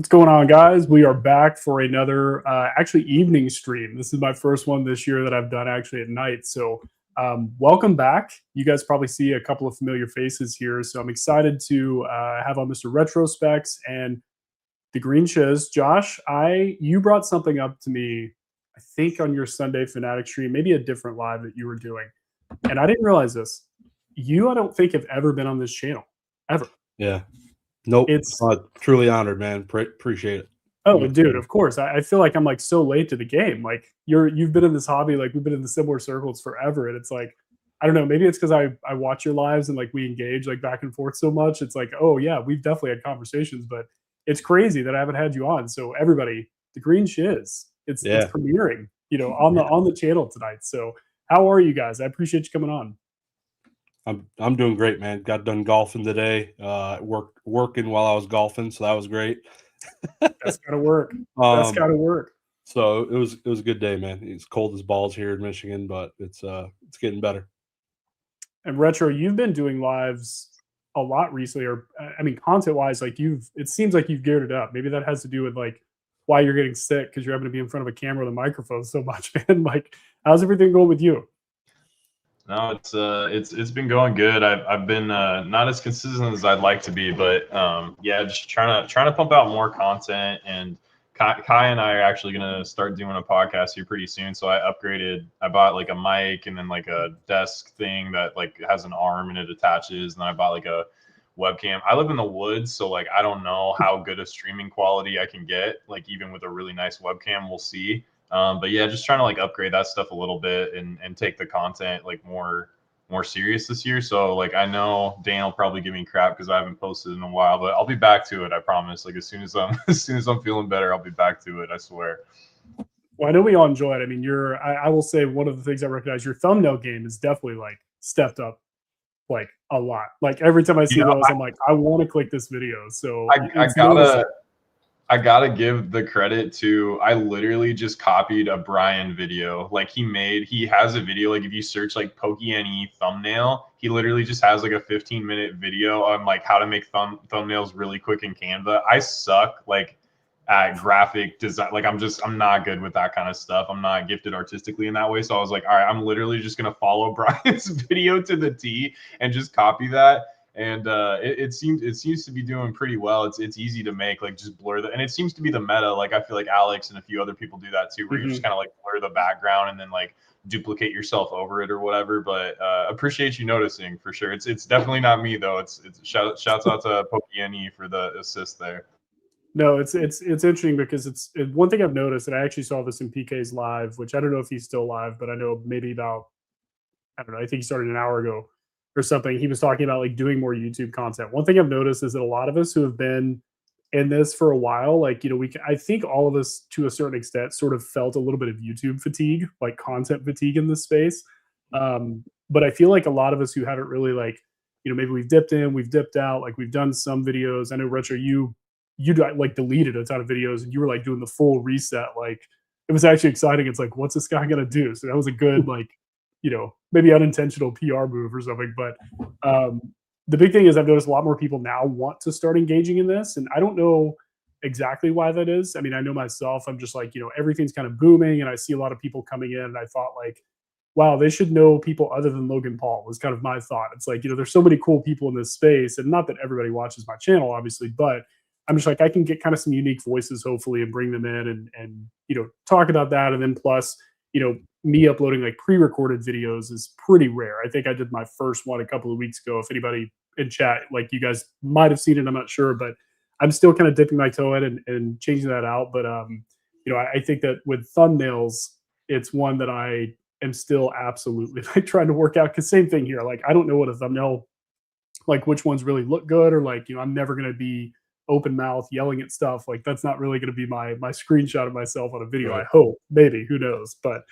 What's going on, guys? We are back for another actually evening stream. This is my first one this year that I've done actually at night. So welcome back. You guys probably see a couple of familiar faces here. So I'm excited to have on Mr. Retrospecs and Dagreenshiz. Josh, you brought something up to me, I think on your Sunday Fanatic stream, maybe a different live that you were doing. And I didn't realize this. I don't think have ever been on this channel, ever. Yeah. Nope. It's truly honored, man. Appreciate it. Oh, dude, of course. I feel like I'm like so late to the game. Like you've been in this hobby, like we've been in the similar circles forever. And it's like, I don't know, maybe it's because I watch your lives and like we engage like back and forth so much. It's like, oh yeah, we've definitely had conversations, but it's crazy that I haven't had you on. So everybody, Dagreenshiz, it's premiering, on the channel tonight. So how are you guys? I appreciate you coming on. I'm doing great, man. Got done golfing today. Working while I was golfing, so that was great. That's gotta work. That's gotta work. So it was a good day, man. It's cold as balls here in Michigan, but it's getting better. And Retro, you've been doing lives a lot recently, or I mean, content wise, like it seems like you've geared it up. Maybe that has to do with like why you're getting sick because you're having to be in front of a camera with a microphone so much, man. Like, how's everything going with you? No, it's been going good. I've been not as consistent as I'd like to be, but yeah, just trying to pump out more content. And Kai and I are actually gonna start doing a podcast here pretty soon. So I bought like a mic and then like a desk thing that like has an arm and it attaches. And then I bought like a webcam. I live in the woods, so like I don't know how good of streaming quality I can get. Like even with a really nice webcam, we'll see. But yeah, just trying to like upgrade that stuff a little bit and take the content like more serious this year. So like I know Dan will probably give me crap because I haven't posted in a while, but I'll be back to it. I promise. Like as soon as I'm feeling better, I'll be back to it. I swear. Well, I know we all enjoy it. I mean, I will say one of the things I recognize, your thumbnail game is definitely like stepped up like a lot. Like every time I see those, I'm like, I want to click this video. So I gotta give the credit to, I literally just copied a Brian video. Like he has a video, like if you search like Pokemon thumbnail, he literally just has like a 15-minute video on like how to make thumbnails really quick in Canva. I suck like at graphic design. Like I'm not good with that kind of stuff. I'm not gifted artistically in that way. So I was like, all right, I'm literally just gonna follow Brian's video to the T and just copy that. And it seems to be doing pretty well. It's easy to make, like just blur and it seems to be the meta. Like I feel like Alex and a few other people do that too, where you just kind of like blur the background and then like duplicate yourself over it or whatever. But appreciate you noticing for sure. It's definitely not me though. It's shouts out to Pokemon for the assist there. No, it's interesting because it's one thing I've noticed, and I actually saw this in PK's live, which I don't know if he's still live, but I know maybe about, I don't know, I think he started an hour ago or something. He was talking about like doing more YouTube content. One thing I've noticed is that a lot of us who have been in this for a while, like, I think all of us to a certain extent sort of felt a little bit of YouTube fatigue, like content fatigue in this space. But I feel like a lot of us who haven't really like, maybe we've dipped in, we've dipped out, like we've done some videos. I know Retro, you like deleted a ton of videos and you were like doing the full reset. Like it was actually exciting. It's like, what's this guy gonna do? So that was a good like, maybe unintentional PR move or something. But the big thing is I've noticed a lot more people now want to start engaging in this. And I don't know exactly why that is. I mean, I know myself, I'm just like, everything's kind of booming and I see a lot of people coming in and I thought like, wow, they should know people other than Logan Paul was kind of my thought. It's like, there's so many cool people in this space, and not that everybody watches my channel, obviously, but I'm just like, I can get kind of some unique voices, hopefully, and bring them in and talk about that. And then plus, me uploading like pre-recorded videos is pretty rare. I think I did my first one a couple of weeks ago. If anybody in chat, like you guys might have seen it, I'm not sure, but I'm still kind of dipping my toe in and changing that out. But, I think that with thumbnails, it's one that I am still absolutely like trying to work out. Because same thing here. Like, I don't know what a thumbnail, like which ones really look good, or like, I'm never going to be open mouth yelling at stuff. Like that's not really going to be my screenshot of myself on a video. Right. I hope, maybe, who knows? But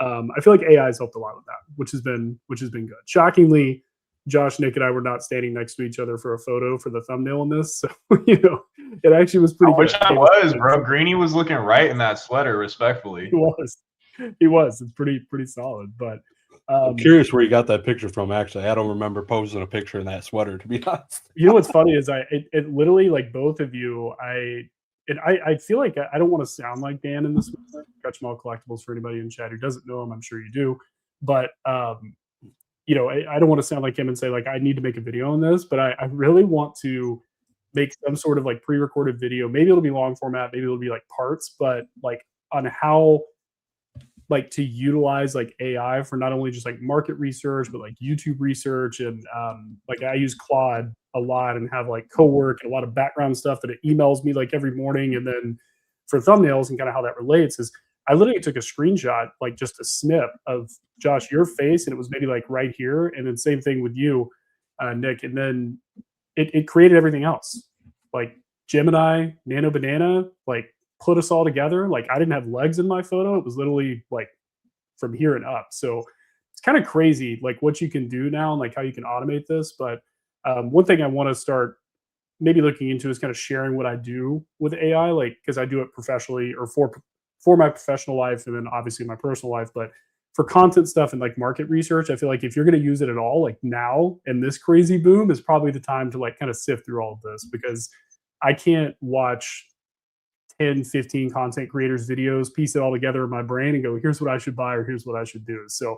I feel like AI has helped a lot with that, which has been good. Shockingly, Josh, Nick, and I were not standing next to each other for a photo for the thumbnail in this. So, it actually was pretty good. Which I was, bro. Greeny was looking right in that sweater, respectfully. He was. It's pretty solid. But I'm curious where you got that picture from, actually. I don't remember posting a picture in that sweater, to be honest. What's funny is it literally, like both of you, and I feel like I don't want to sound like Dan in this moment. Catch Mall Collectibles for anybody in chat who doesn't know him, I'm sure you do. But you know, I don't want to sound like him and say like I need to make a video on this, but I really want to make some sort of like pre-recorded video. Maybe it'll be long format, maybe it'll be like parts, but like on how like to utilize like AI for not only just like market research, but like YouTube research. And like I use Claude a lot and have like co-work and a lot of background stuff that it emails me like every morning. And then for thumbnails and kind of how that relates is I literally took a screenshot, like just a snip of Josh, your face, and it was maybe like right here. And then same thing with you, Nick. And then it created everything else. Like Gemini, Nano Banana, like put us all together. Like I didn't have legs in my photo. It was literally like from here and up. So it's kind of crazy, like what you can do now and like how you can automate this. But one thing I want to start maybe looking into is kind of sharing what I do with AI, like because I do it professionally or for my professional life and then obviously my personal life. But for content stuff and like market research, I feel like if you're going to use it at all, like now in this crazy boom is probably the time to like kind of sift through all of this, because I can't watch 10, 15 content creators videos, piece it all together in my brain and go, here's what I should buy or here's what I should do. So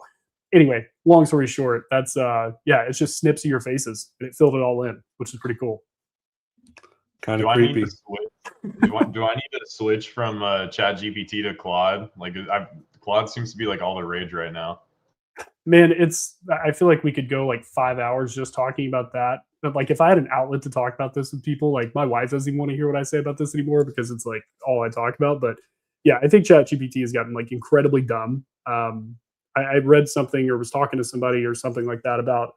anyway, long story short, that's yeah, it's just snips of your faces and it filled it all in, which is pretty cool. Kind of creepy. Do I need to switch from ChatGPT to Claude? Like Claude seems to be like all the rage right now. Man, I feel like we could go like 5 hours just talking about that. But like if I had an outlet to talk about this with people, like my wife doesn't even want to hear what I say about this anymore because it's like all I talk about. But yeah, I think ChatGPT has gotten like incredibly dumb. I read something or was talking to somebody or something like that about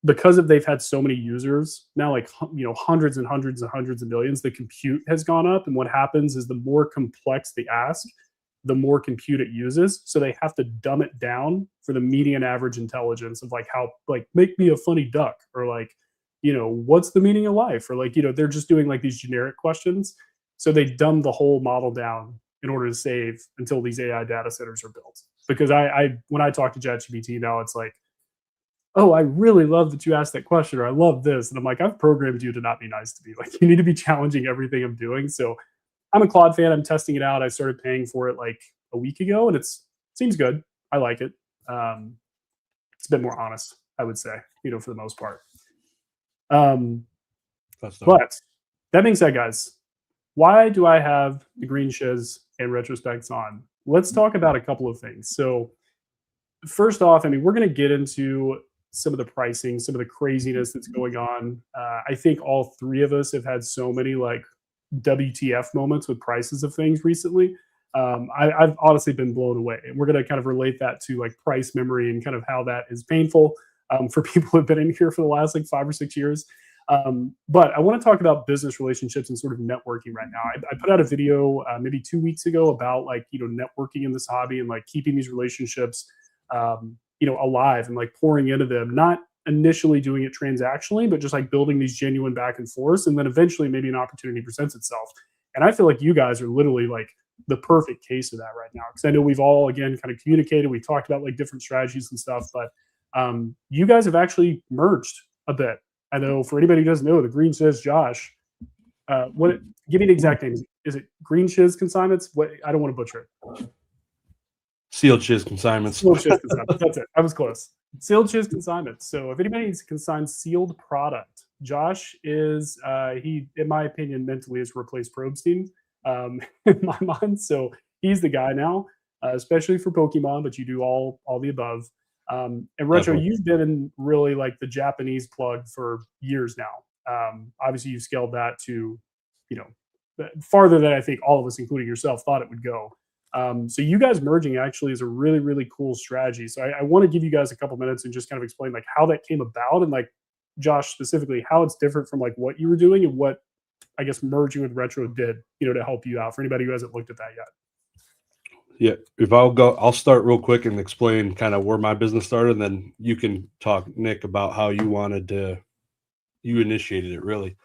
because they've had so many users now, like hundreds and hundreds and hundreds of millions, the compute has gone up. And what happens is the more complex they ask, the more compute it uses. So they have to dumb it down for the median average intelligence of like how, like, make me a funny duck, or like, what's the meaning of life? Or like, they're just doing like these generic questions. So they dumb the whole model down in order to save until these AI data centers are built. Because when I talk to ChatGPT now, it's like, oh, I really love that you asked that question, or I love this. And I'm like, I've programmed you to not be nice to me. Like, you need to be challenging everything I'm doing. So I'm a Claude fan. I'm testing it out. I started paying for it like a week ago, and it seems good. I like it. It's a bit more honest, I would say, for the most part. But that being said, guys, why do I have Dagreenshiz and Retrospecs on? Let's talk about a couple of things. So first off, we're going to get into some of the pricing, some of the craziness that's going on. I think all three of us have had so many like WTF moments with prices of things recently. I've honestly been blown away, and we're going to kind of relate that to like price memory and kind of how that is painful for people who have been in here for the last like 5 or 6 years. But I want to talk about business relationships and sort of networking right now. I put out a video maybe 2 weeks ago about like, networking in this hobby and like keeping these relationships, alive and like pouring into them, not initially doing it transactionally, but just like building these genuine back and forth. And then eventually maybe an opportunity presents itself. And I feel like you guys are literally like the perfect case of that right now. Cause I know we've all, again, kind of communicated. We talked about like different strategies and stuff, but you guys have actually merged a bit. I know for anybody who doesn't know, Dagreenshiz Josh, give me the exact name. Is it Dagreenshiz Consignments? What, I don't want to butcher it. Sealed Shiz Consignments. Sealed Shiz Consignments. That's it. I was close. Sealed Shiz Consignments. So if anybody needs to consign sealed product, Josh is, he, in my opinion, mentally has replaced Probstein in my mind. So he's the guy now, especially for Pokemon, but you do all the above. And Retro, you've been in really like the Japanese plug for years now. Obviously, you've scaled that to, farther than I think all of us, including yourself, thought it would go. So you guys merging actually is a really, really cool strategy. So I want to give you guys a couple minutes and just kind of explain like how that came about, and like Josh specifically, how it's different from like what you were doing and what I guess merging with Retro did, to help you out for anybody who hasn't looked at that yet. Yeah, if I'll start real quick and explain kind of where my business started, and then you can talk, Nick, about how you initiated it really.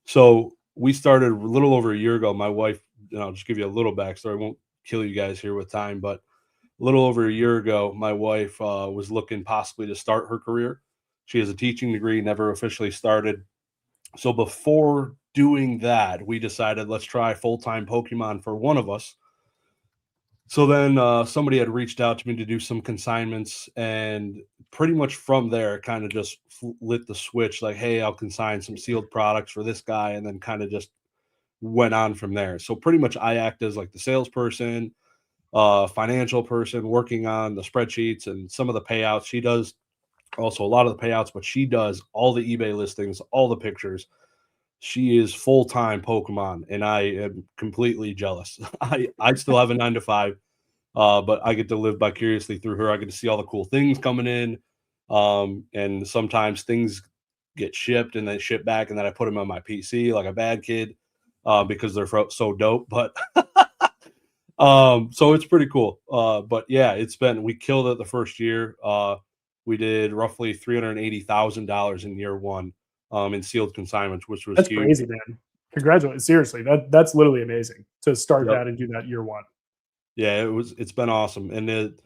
So we started a little over a year ago. My wife, and I'll just give you a little backstory. I won't kill you guys here with time, but a little over a year ago, my wife was looking possibly to start her career. She has a teaching degree, never officially started. So before doing that, we decided let's try full-time Pokemon for one of us. So then somebody had reached out to me to do some consignments, and pretty much from there, kind of just lit the switch. Like, hey, I'll consign some sealed products for this guy, and then kind of just went on from there. So pretty much, I act as like the salesperson, financial person, working on the spreadsheets and some of the payouts. She does also a lot of the payouts, but she does all the eBay listings, all the pictures. She is full-time Pokemon, and I am completely jealous. I still have a 9 to 5, but I get to live vicariously through her. I get to see all the cool things coming in, and sometimes things get shipped and then shipped back, and then I put them on my PC like a bad kid because they're so dope. But so it's pretty cool. But yeah, we killed it the first year. We did roughly $380,000 in year one. In sealed consignments, which was That's huge. crazy, man. Congratulations. Seriously, that's literally amazing to start that and do that year one. Yeah, it's been awesome. And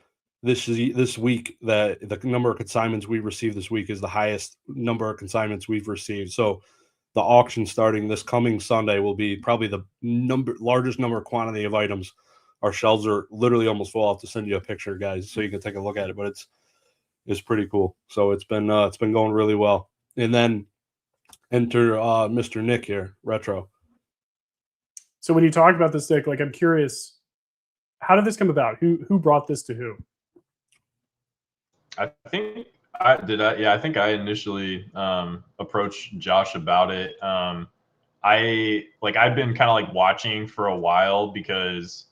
this week, that the number of consignments we received this week is the highest number of consignments we've received. So the auction starting this coming Sunday will be probably the largest number of quantity of items. Our shelves are literally almost full. I'll have to send you a picture, guys, so you can take a look at it. But it's pretty cool. So it's been going really well. And then enter Mr. Nick here, Retro. So when you talk about this, Nick, like, I'm curious, how did this come about? Who brought this to who? I think I did. I think I initially approached Josh about it. I've been kind of like watching for a while because,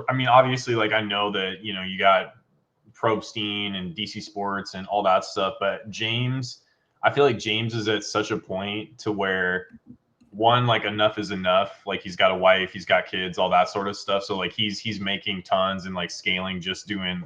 I mean, obviously, like, I know that, you know, you got Probstein and DC Sports and all that stuff, but James, I feel like James is at such a point to where, one, like, enough is enough. Like, he's got a wife, he's got kids, all that sort of stuff. So like he's making tons and like scaling, just doing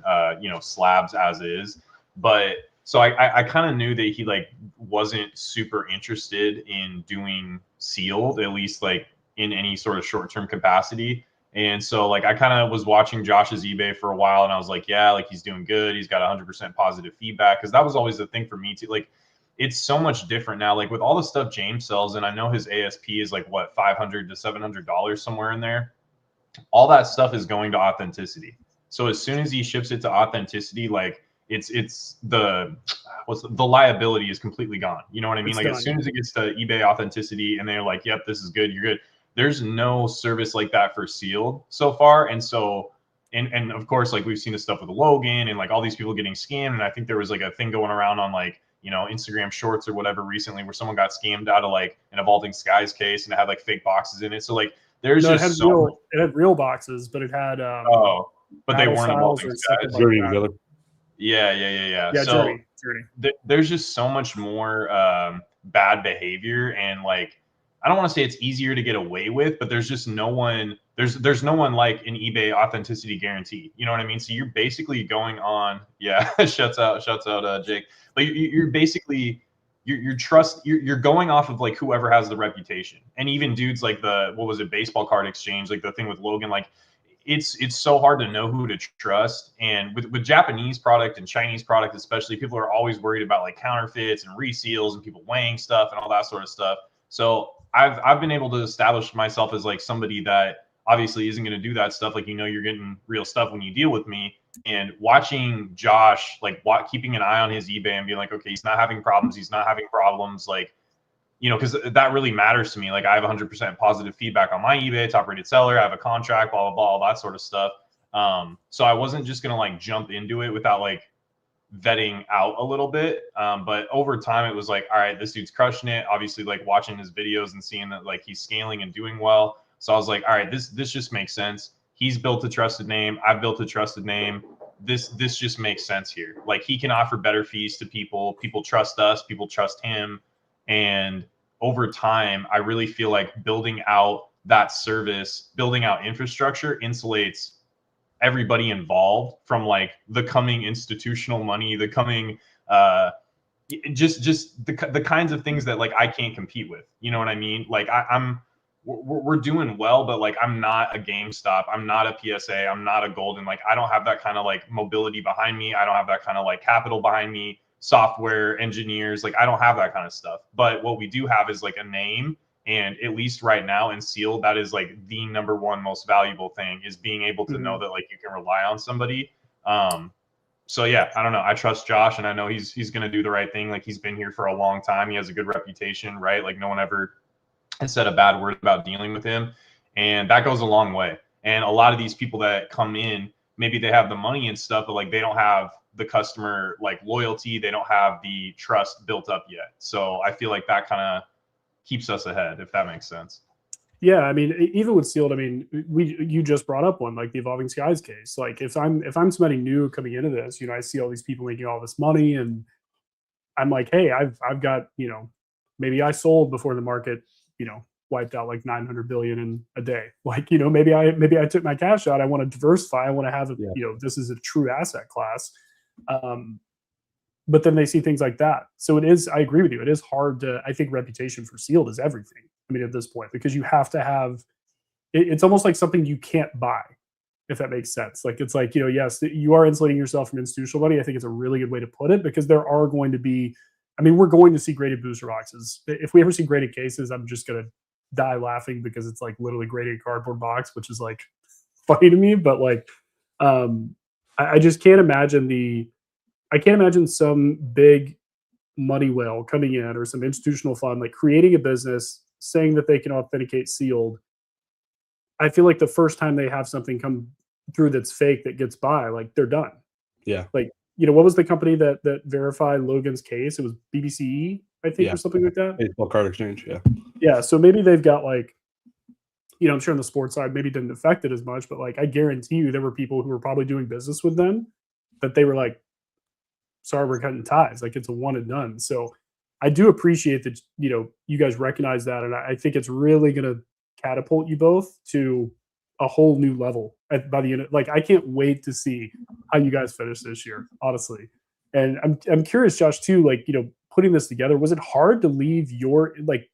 slabs as is. But so I kind of knew that he like wasn't super interested in doing sealed, at least like in any sort of short-term capacity. And so like I kind of was watching Josh's eBay for a while, and I was like, yeah, like, he's doing good. He's got 100% positive feedback, because that was always the thing for me too. Like, it's so much different now, like with all the stuff James sells, and I know his ASP is like what, $500 to $700 somewhere in there. All that stuff is going to authenticity. So as soon as he ships it to authenticity, like it's the liability is completely gone. You know what I mean? It's like done. As soon as it gets to eBay authenticity and they're like, yep, this is good, you're good. There's no service like that for sealed so far. And so, and of course, like, we've seen the stuff with Logan and like all these people getting scammed. And I think there was like a thing going around on like, you know, Instagram Shorts or whatever recently, where someone got scammed out of like an Evolving Skies case, and it had like fake boxes in it. So like there's No, just it had real boxes, but it had but they Battle weren't Styles Evolving or Skies. something like that. Yeah. Yeah, So Journey. there's just so much more bad behavior, and like, I don't want to say it's easier to get away with, but there's just no one, there's no one like an eBay authenticity guarantee. You know what I mean? So you're basically going on, yeah, shouts out Jake. But you're basically you're going off of like whoever has the reputation. And even dudes like baseball card exchange, like the thing with Logan, like it's so hard to know who to trust. And with Japanese product and Chinese product especially, people are always worried about like counterfeits and reseals and people weighing stuff and all that sort of stuff. So I've been able to establish myself as like somebody that obviously isn't going to do that stuff. Like, you know, you're getting real stuff when you deal with me. And watching Josh, like, keeping an eye on his eBay and being like, okay, he's not having problems. Like, you know, because that really matters to me. Like, I have 100% positive feedback on my eBay, top rated seller. I have a contract, blah, blah, blah, all that sort of stuff. So I wasn't just going to like jump into it without like vetting out a little bit. But over time it was like, all right, this dude's crushing it. Obviously, like, watching his videos and seeing that like he's scaling and doing well. So I was like, all right, this just makes sense. He's built a trusted name. I've built a trusted name. This just makes sense here. Like, he can offer better fees to people. People trust us. People trust him. And over time, I really feel like building out that service, building out infrastructure insulates everybody involved from like the coming institutional money, the coming just the kinds of things that like I can't compete with. You know what I mean? Like, we're doing well, but like, I'm not a GameStop, I'm not a PSA, I'm not a Golden. Like, I don't have that kind of like mobility behind me. I don't have that kind of like capital behind me, software engineers. Like, I don't have that kind of stuff. But what we do have is like a name And at least right now in sealed, that is like the number one most valuable thing, is being able to know that like you can rely on somebody. So yeah, I don't know. I trust Josh, and I know he's going to do the right thing. Like, he's been here for a long time. He has a good reputation, right? Like, no one ever has said a bad word about dealing with him, and that goes a long way. And a lot of these people that come in, maybe they have the money and stuff, but like they don't have the customer like loyalty. They don't have the trust built up yet. So I feel like that kind of keeps us ahead, if that makes sense. Yeah, I mean, even with sealed, I mean, you just brought up one, like the Evolving Skies case. Like, if I'm somebody new coming into this, I see all these people making all this money, and I'm like, hey, I've got, maybe I sold before the market, wiped out like 900 billion in a day. Like, maybe I took my cash out. I want to diversify. I want to have a, this is a true asset class. But then they see things like that. So I agree with you. It is hard to, I think reputation for sealed is everything. I mean, at this point, because you have to have, it's almost like something you can't buy, if that makes sense. Like, it's like, yes, you are insulating yourself from institutional money. I think it's a really good way to put it, because there are going to be, I mean, we're going to see graded booster boxes. If we ever see graded cases, I'm just going to die laughing, because it's like literally graded cardboard box, which is like funny to me. But like, I just can't imagine I can't imagine some big money whale coming in, or some institutional fund, like creating a business saying that they can authenticate sealed. I feel like the first time they have something come through that's fake that gets by, like, they're done. Yeah. Like, what was the company that verified Logan's case? It was BBCE, I think, or something like that. Baseball Card Exchange. Yeah. Yeah. So maybe they've got like, I'm sure on the sports side, maybe didn't affect it as much, but like, I guarantee you there were people who were probably doing business with them that they were like, sorry, we're cutting ties. Like, it's a one and done. So I do appreciate that, you guys recognize that. And I think it's really going to catapult you both to a whole new level by the end. Like, I can't wait to see how you guys finish this year, honestly. And I'm curious, Josh, too, like, putting this together, was it hard to leave like,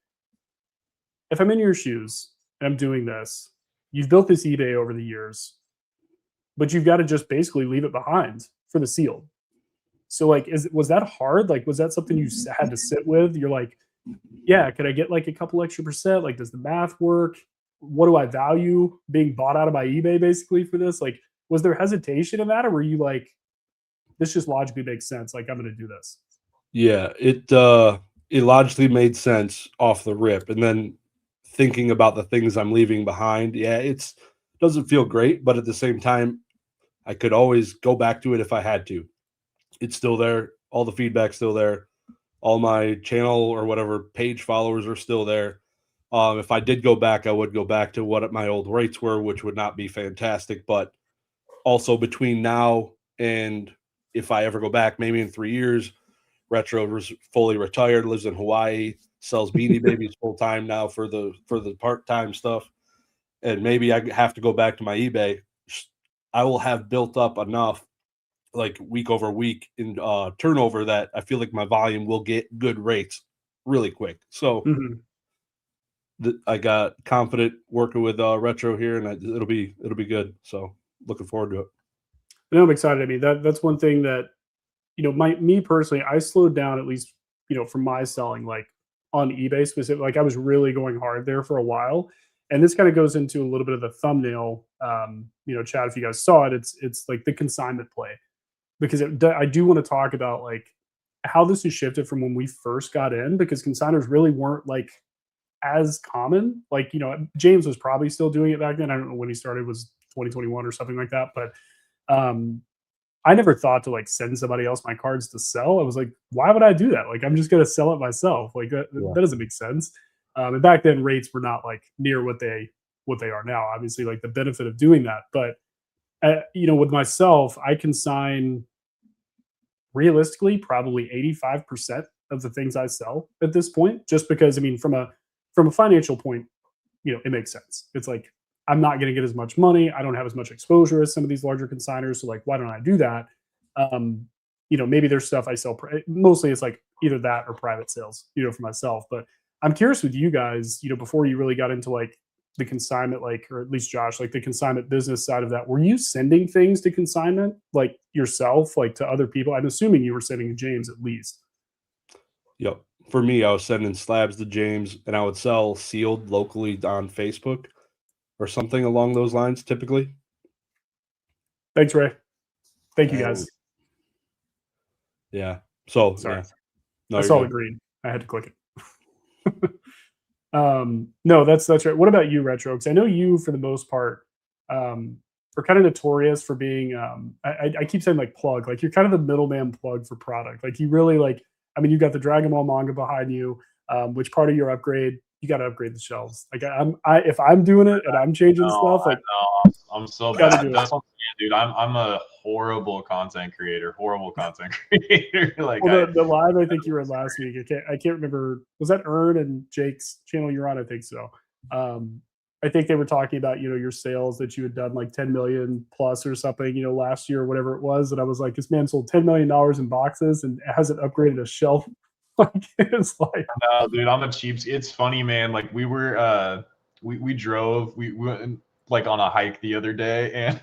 if I'm in your shoes and I'm doing this, you've built this eBay over the years, but you've got to just basically leave it behind for the sealed. So like, was that hard? Like, was that something you had to sit with? You're like, yeah, could I get like a couple extra %? Like, does the math work? What do I value being bought out of my eBay basically for this? Like, was there hesitation in that, or were you like, this just logically makes sense, like, I'm going to do this? Yeah, it logically made sense off the rip. And then thinking about the things I'm leaving behind, it doesn't feel great, but at the same time, I could always go back to it if I had to. It's still there. All the feedback's still there. All my channel or whatever page followers are still there. If I did go back, I would go back to what my old rates were, which would not be fantastic. But also between now and if I ever go back, maybe in 3 years, Retro is fully retired, lives in Hawaii, sells Beanie Babies full time now for the part-time stuff. And maybe I have to go back to my eBay. I will have built up enough, like week over week in turnover, that I feel like my volume will get good rates really quick. So I got confident working with Retro here, and it'll be good. So looking forward to it. No, I'm excited. I mean, that's one thing that, me personally, I slowed down, at least, from my selling, like on eBay specific. Like, I was really going hard there for a while. And this kind of goes into a little bit of the thumbnail, Chad, if you guys saw it, it's like the consignment play. Because I do want to talk about like how this has shifted from when we first got in, because consigners really weren't like as common. Like, James was probably still doing it back then. I don't know when he started, was 2021 or something like that. But I never thought to like send somebody else my cards to sell. I was like, why would I do that? Like, I'm just going to sell it myself. Like, that doesn't make sense. And back then rates were not like near what they are now. Obviously, like the benefit of doing that. But with myself, I consign realistically probably 85% of the things I sell at this point, just because, I mean, from a financial point, it makes sense. It's like, I'm not going to get as much money. I don't have as much exposure as some of these larger consigners. So like, why don't I do that? Maybe there's stuff I sell. Mostly it's like either that or private sales, for myself. But I'm curious with you guys, before you really got into like the consignment, like, or at least Josh, like the consignment business side of that, were you sending things to consignment, like yourself, like to other people? I'm assuming you were sending to James at least. Yep. for me, I was sending slabs to James, and I would sell sealed locally on Facebook or something along those lines, typically. Thanks, Ray. Thank you, guys. Yeah. So Sorry. yeah. No, I you're saw good. the green. I had to click it. No, that's right. What about you, Retro? Because I know you, for the most part, are kind of notorious for being. I keep saying like plug, like you're kind of the middleman plug for product. Like you really like. I mean, you got the Dragon Ball manga behind you. Which part of your upgrade? You got to upgrade the shelves. Like if I'm doing it and I'm changing stuff, like I'm so gotta bad. do it. That's what I'm saying, dude. I'm a horrible content creator. Like well, the live I think you were in last week. I can't remember. Was that Ern and Jake's channel you're on? I think so. I think they were talking about your sales that you had done like 10 million plus or something last year or whatever it was, and I was like, this man sold $10 million in boxes and hasn't upgraded a shelf. Like it's like, no, dude, I'm a cheap. It's funny, man. Like we were we drove we went like on a hike the other day, and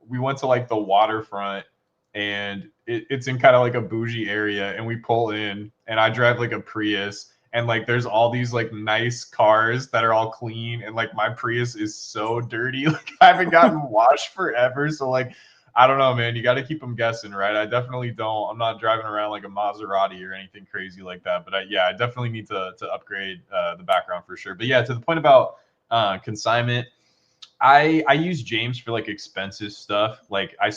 we went to like the waterfront, and it's in kind of like a bougie area, and we pull in, and I drive like a Prius, and like there's all these like nice cars that are all clean, and like my Prius is so dirty. Like I haven't gotten washed forever, so like I don't know, man. You got to keep them guessing, right? I definitely don't. I'm not driving around like a Maserati or anything crazy like that. But I definitely need to upgrade the background for sure. But yeah, to the point about consignment, I use James for like expensive stuff. Like I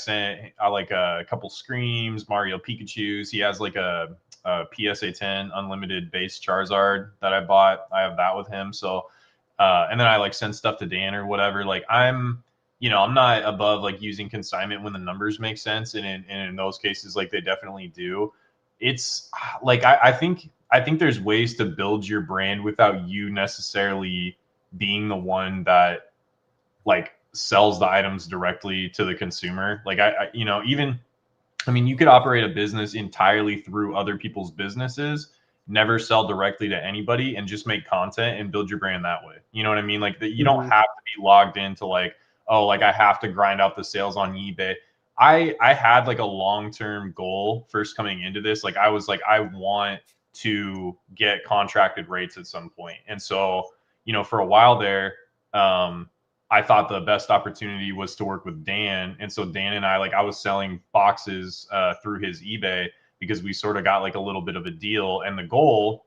like a couple Screams, Mario Pikachu's. He has like a PSA 10 unlimited base Charizard that I bought. I have that with him. So and then I like send stuff to Dan or whatever. Like I'm not above like using consignment when the numbers make sense, and in those cases, like they definitely do. It's like I think there's ways to build your brand without you necessarily being the one that like sells the items directly to the consumer. Like I mean, you could operate a business entirely through other people's businesses, never sell directly to anybody, and just make content and build your brand that way. You know what I mean? Like that, you don't have to be logged into like, oh, like I have to grind out the sales on eBay. I had like a long-term goal first coming into this. Like I was like, I want to get contracted rates at some point. And so, for a while there, I thought the best opportunity was to work with Dan. And so Dan and I was selling boxes through his eBay because we sort of got like a little bit of a deal. And the goal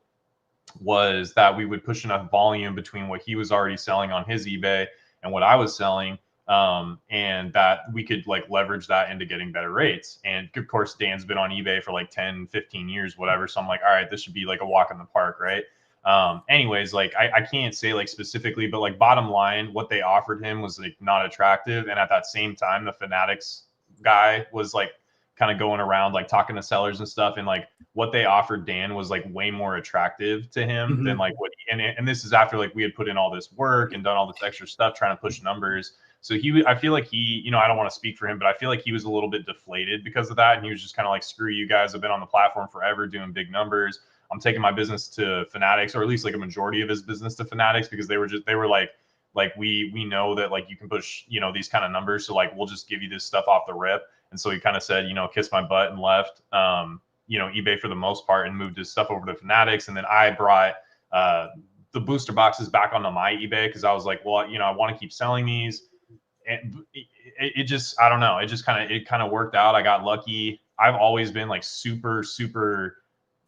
was that we would push enough volume between what he was already selling on his eBay and what I was selling, and that we could like leverage that into getting better rates. And of course, Dan's been on eBay for like 10, 15 years, whatever. So I'm like, all right, this should be like a walk in the park, right? Anyways, like I can't say like specifically, but like bottom line, what they offered him was like not attractive. And at that same time, the Fanatics guy was like kind of going around like talking to sellers and stuff, and like what they offered Dan was like way more attractive to him than like what and this is after like we had put in all this work and done all this extra stuff trying to push numbers. So I feel like he, I don't want to speak for him, but I feel like he was a little bit deflated because of that, and he was just kind of like, screw you guys, I've been on the platform forever doing big numbers. I'm taking my business to Fanatics, or at least like a majority of his business to Fanatics, because they were like we know that like you can push these kind of numbers, so like we'll just give you this stuff off the rip. And so he kind of said, kiss my butt, and left eBay for the most part and moved his stuff over to Fanatics. And then I brought the booster boxes back onto my eBay because I was like, well, I want to keep selling these. And it just, I don't know, it kind of worked out. I got lucky. I've always been like super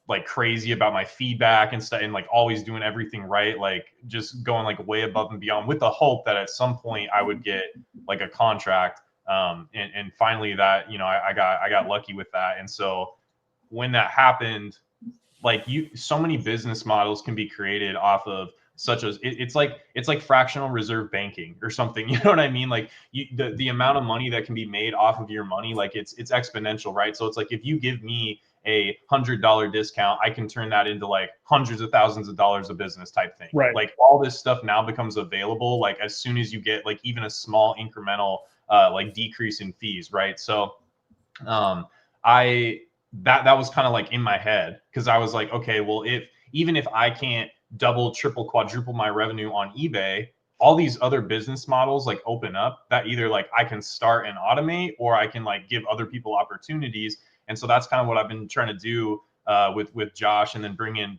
like crazy about my feedback and stuff, and like always doing everything right, like just going like way above and beyond, with the hope that at some point I would get like a contract. And finally that, I got lucky with that. And so when that happened, like so many business models can be created off of such as it's like fractional reserve banking or something. You know what I mean? Like the amount of money that can be made off of your money, like it's exponential, right? So it's like, if you give me a $100 discount, I can turn that into like hundreds of thousands of dollars of business type thing. Right. Like all this stuff now becomes available, like as soon as you get like even a small incremental like decrease in fees, right? So that was kind of like in my head, because I was like, okay, well, even if I can't double, triple, quadruple my revenue on eBay, all these other business models like open up that either like I can start and automate, or I can like give other people opportunities. And so that's kind of what I've been trying to do with Josh, and then bring in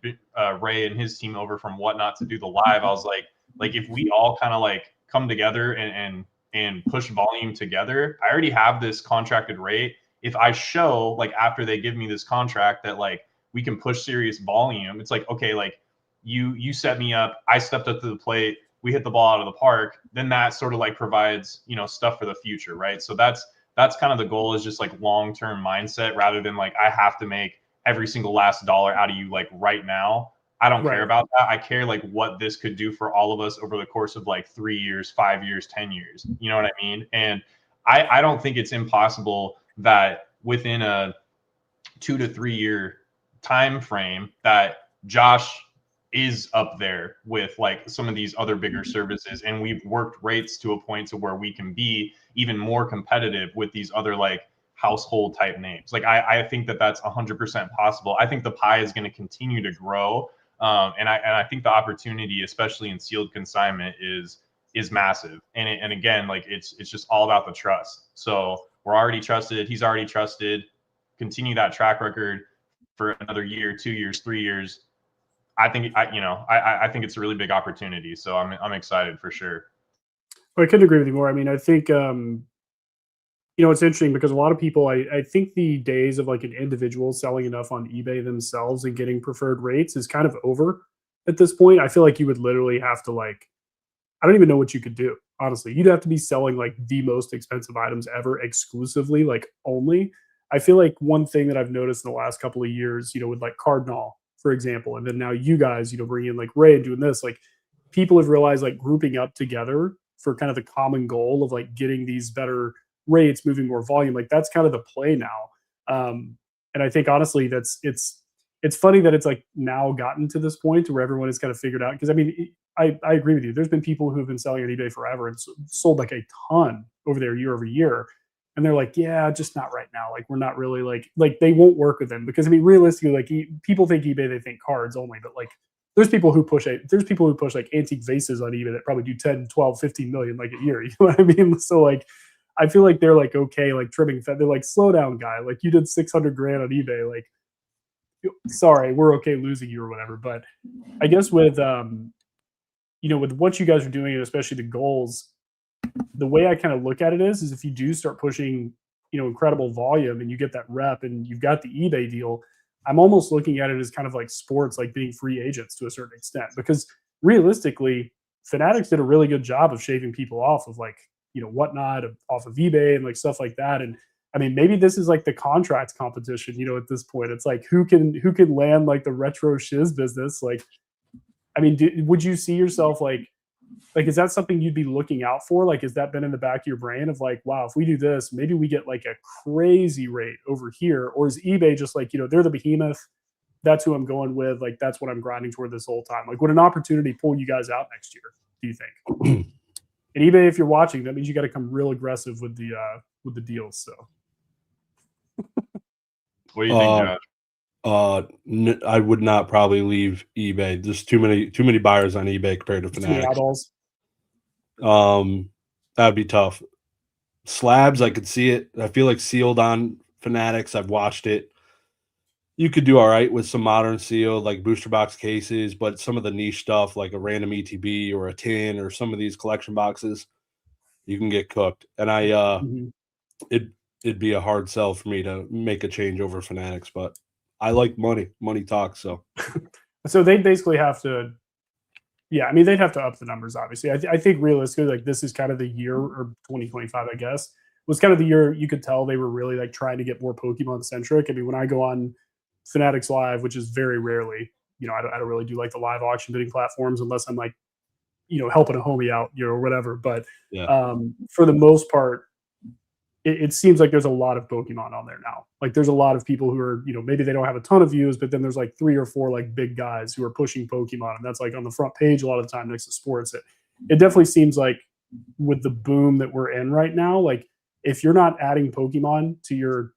Ray and his team over from Whatnot to do the live. I was like if we all kind of like come together and push volume together, I already have this contracted rate. If I show like after they give me this contract that like we can push serious volume, it's like, okay, like you set me up, I stepped up to the plate, we hit the ball out of the park, then that sort of like provides, you know, stuff for the future, right? So that's kind of the goal, is just like long-term mindset, rather than like I have to make every single last dollar out of you like right now. I don't care about that. I care like what this could do for all of us over the course of like 3 years, 5 years, 10 years. You know what I mean? And I don't think it's impossible that within a 2 to 3 year time frame that Josh is up there with like some of these other bigger services, and we've worked rates to a point to where we can be even more competitive with these other like household type names. Like I think that that's 100% possible. I think the pie is going to continue to grow, and I think the opportunity, especially in sealed consignment, is massive. And again, like it's just all about the trust. So we're already trusted. He's already trusted. Continue that track record for another year, 2 years, 3 years. I think I think it's a really big opportunity. So I'm excited for sure. I couldn't agree with you more. I mean, I think you know, it's interesting because a lot of people, I think the days of like an individual selling enough on eBay themselves and getting preferred rates is kind of over at this point. I feel like you would literally have to like, I don't even know what you could do. Honestly, you'd have to be selling like the most expensive items ever exclusively, like only. I feel like one thing that I've noticed in the last couple of years, you know, with like Cardinal, for example, and then now you guys, you know, bringing in like Ray and doing this, like people have realized like grouping up together for kind of the common goal of like getting these better rates, moving more volume, like that's kind of the play now. And I think honestly it's funny that it's like now gotten to this point to where everyone has kind of figured out, because I mean I agree with you, there's been people who have been selling on eBay forever and sold like a ton over there year over year, and they're like, yeah, just not right now, like we're not really like they won't work with them, because I mean realistically, like people think eBay, they think cards only, but like there's people who push like antique vases on eBay that probably do 10, 12, 15 million like a year. You know what I mean? So like I feel like they're like, okay, like trimming fat. They're like, slow down, guy. Like you did 600 grand on eBay. Like, sorry, we're okay losing you or whatever. But I guess with, you know, with what you guys are doing, and especially the goals, the way I kind of look at it is if you do start pushing, you know, incredible volume and you get that rep and you've got the eBay deal, I'm almost looking at it as kind of like sports, like being free agents to a certain extent, because realistically, Fanatics did a really good job of shaving people off of like, you know, Whatnot, off of eBay and like stuff like that. And I mean, maybe this is like the contracts competition, you know, at this point. It's like who can land like the Retrospecs business. Like, I mean, would you see yourself like is that something you'd be looking out for? Like, has that been in the back of your brain of like, wow, if we do this, maybe we get like a crazy rate over here? Or is eBay just like, you know, they're the behemoth, that's who I'm going with, like that's what I'm grinding toward this whole time? Like, would an opportunity pull you guys out next year, do you think? And eBay, if you're watching, that means you got to come real aggressive with the deals. So, what do you think, Josh? I would not probably leave eBay. There's too many buyers on eBay compared to Fanatics. That'd be tough. Slabs, I could see it. I feel like sealed on Fanatics. I've watched it. You could do all right with some modern sealed, like booster box cases, but some of the niche stuff, like a random ETB or a tin or some of these collection boxes, you can get cooked. And it'd be a hard sell for me to make a change over Fanatics, but I like money. Money talks. So, so they basically have to, yeah. I mean, they'd have to up the numbers. Obviously, I think realistically, like this is kind of the year, or 2025, I guess, was kind of the year you could tell they were really like trying to get more Pokemon centric. I mean, when I go on Fanatics Live, which is very rarely, you know, I don't really do like the live auction bidding platforms unless I'm like, you know, helping a homie out, you know, or whatever. But yeah. For the most part, it seems like there's a lot of Pokemon on there now. Like there's a lot of people who are, you know, maybe they don't have a ton of views, but then there's like 3 or 4 like big guys who are pushing Pokemon, and that's like on the front page a lot of the time next to sports. It definitely seems like with the boom that we're in right now, like if you're not adding Pokemon to your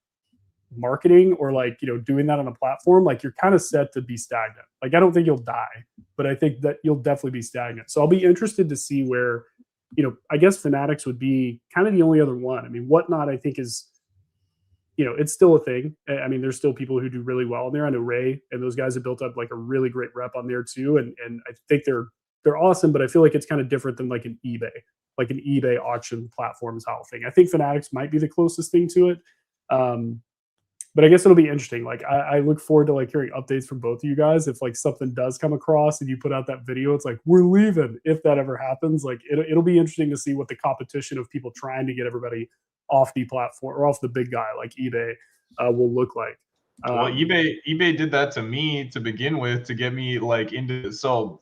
marketing or like, you know, doing that on a platform, like you're kind of set to be stagnant. Like I don't think you'll die, but I think that you'll definitely be stagnant. So I'll be interested to see where, you know, I guess Fanatics would be kind of the only other one. I mean, Whatnot, I think, is you know, it's still a thing. I mean, there's still people who do really well in there. I know Ray and those guys have built up like a really great rep on there too. And I think they're awesome, but I feel like it's kind of different than like an eBay auction platform style thing. I think Fanatics might be the closest thing to it. But I guess it'll be interesting. Like I look forward to like hearing updates from both of you guys. If like something does come across and you put out that video, it's like, we're leaving. If that ever happens, like it'll be interesting to see what the competition of people trying to get everybody off the platform or off the big guy like eBay will look like. Well, eBay did that to me to begin with to get me like into. So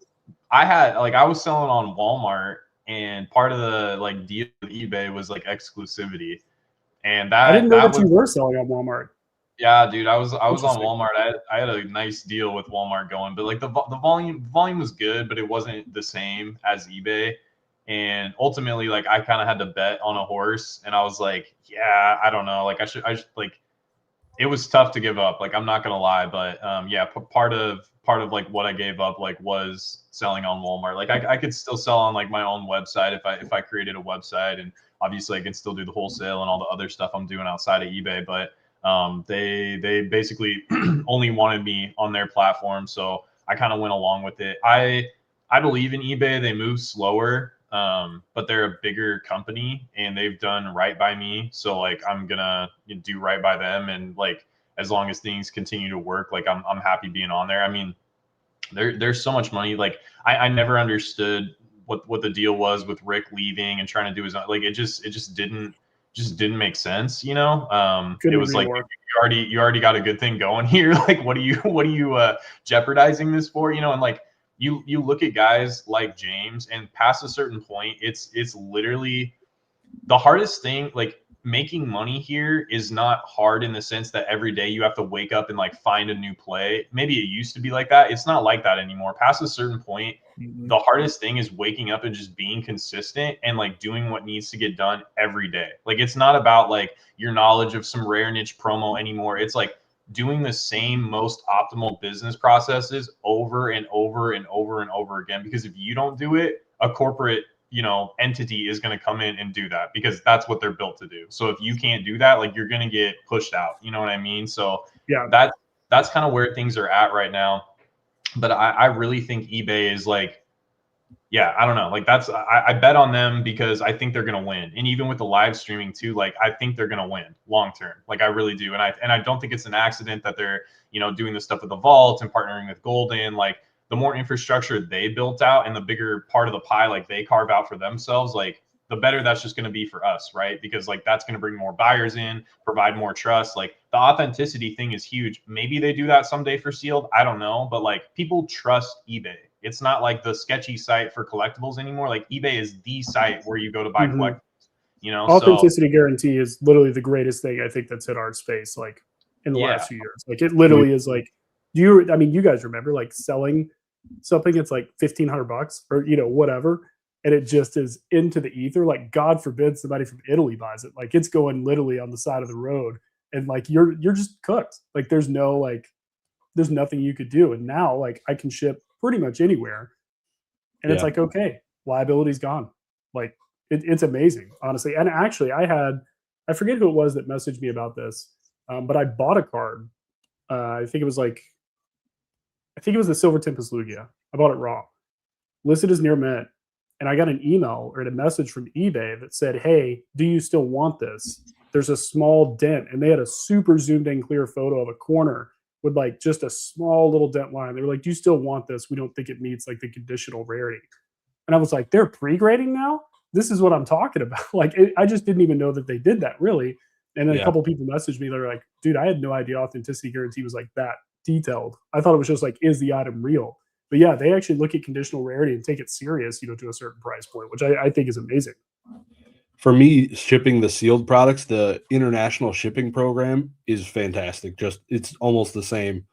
I was selling on Walmart, and part of the like deal with eBay was like exclusivity, and I didn't know that you were selling on Walmart. Yeah, dude, I was on Walmart. I had a nice deal with Walmart going, but like the volume was good, but it wasn't the same as eBay. And ultimately, like I kind of had to bet on a horse, and I was like, yeah, I don't know, like I should like. It was tough to give up. Like I'm not gonna lie, but yeah, part of like what I gave up like was selling on Walmart. Like I could still sell on like my own website if I created a website, and obviously I can still do the wholesale and all the other stuff I'm doing outside of eBay, but they basically only wanted me on their platform, so I kind of went along with it. I believe in eBay. They move slower, but they're a bigger company and they've done right by me, so like I'm gonna do right by them, and like as long as things continue to work, like I'm happy being on there. I mean, there's so much money. Like I never understood what the deal was with Rick leaving and trying to do his own, like it just didn't make sense, you know. It was like you already got a good thing going here. Like what are you jeopardizing this for, you know? And like you look at guys like James, and past a certain point, it's literally the hardest thing. Like making money here is not hard in the sense that every day you have to wake up and like find a new play. Maybe it used to be like that. It's not like that anymore. Past a certain point, the hardest thing is waking up and just being consistent and like doing what needs to get done every day. Like it's not about like your knowledge of some rare niche promo anymore. It's like doing the same most optimal business processes over and over and over and over again. Because if you don't do it, a corporate entity is going to come in and do that, because that's what they're built to do. So if you can't do that, like you're going to get pushed out. You know what I mean? So yeah, that's kind of where things are at right now. But I really think eBay is like, yeah, I don't know. Like I bet on them because I think they're going to win. And even with the live streaming too, like I think they're going to win long term. Like I really do. And I don't think it's an accident that they're, doing the stuff with the vault and partnering with Golden. Like the more infrastructure they built out and the bigger part of the pie like they carve out for themselves, like the better that's just going to be for us, right? Because like that's going to bring more buyers in, provide more trust. Like the authenticity thing is huge. Maybe they do that someday for sealed, I don't know, but like people trust eBay. It's not like the sketchy site for collectibles anymore. Like eBay is the site where you go to buy collectibles. Authenticity guarantee is literally the greatest thing I think that's hit our space like in the last few years. Like it literally is like, you guys remember like selling something, it's like $1,500 or whatever, and it just is into the ether. Like God forbid somebody from Italy buys it, like it's going literally on the side of the road, and like you're just cooked. Like there's nothing you could do. And now like I can ship pretty much anywhere, and it's like, okay, liability's gone. Like it's amazing, honestly. And actually I forget who it was that messaged me about this, but I bought a card. I think it was the Silver Tempest Lugia. I bought it raw, listed as near mint, and I got an email or a message from eBay that said, hey, do you still want this? There's a small dent, and they had a super zoomed in clear photo of a corner with like just a small little dent line. They were like, do you still want this? We don't think it meets like the conditional rarity. And I was like, they're pre-grading now? This is what I'm talking about. Like I just didn't even know that they did that, really. And then a couple people messaged me. They were like, dude, I had no idea authenticity guarantee was like that detailed. I thought it was just like, is the item real? But yeah, they actually look at conditional rarity and take it serious, to a certain price point, which I think is amazing. For me, shipping the sealed products, the international shipping program is fantastic. Just it's almost the same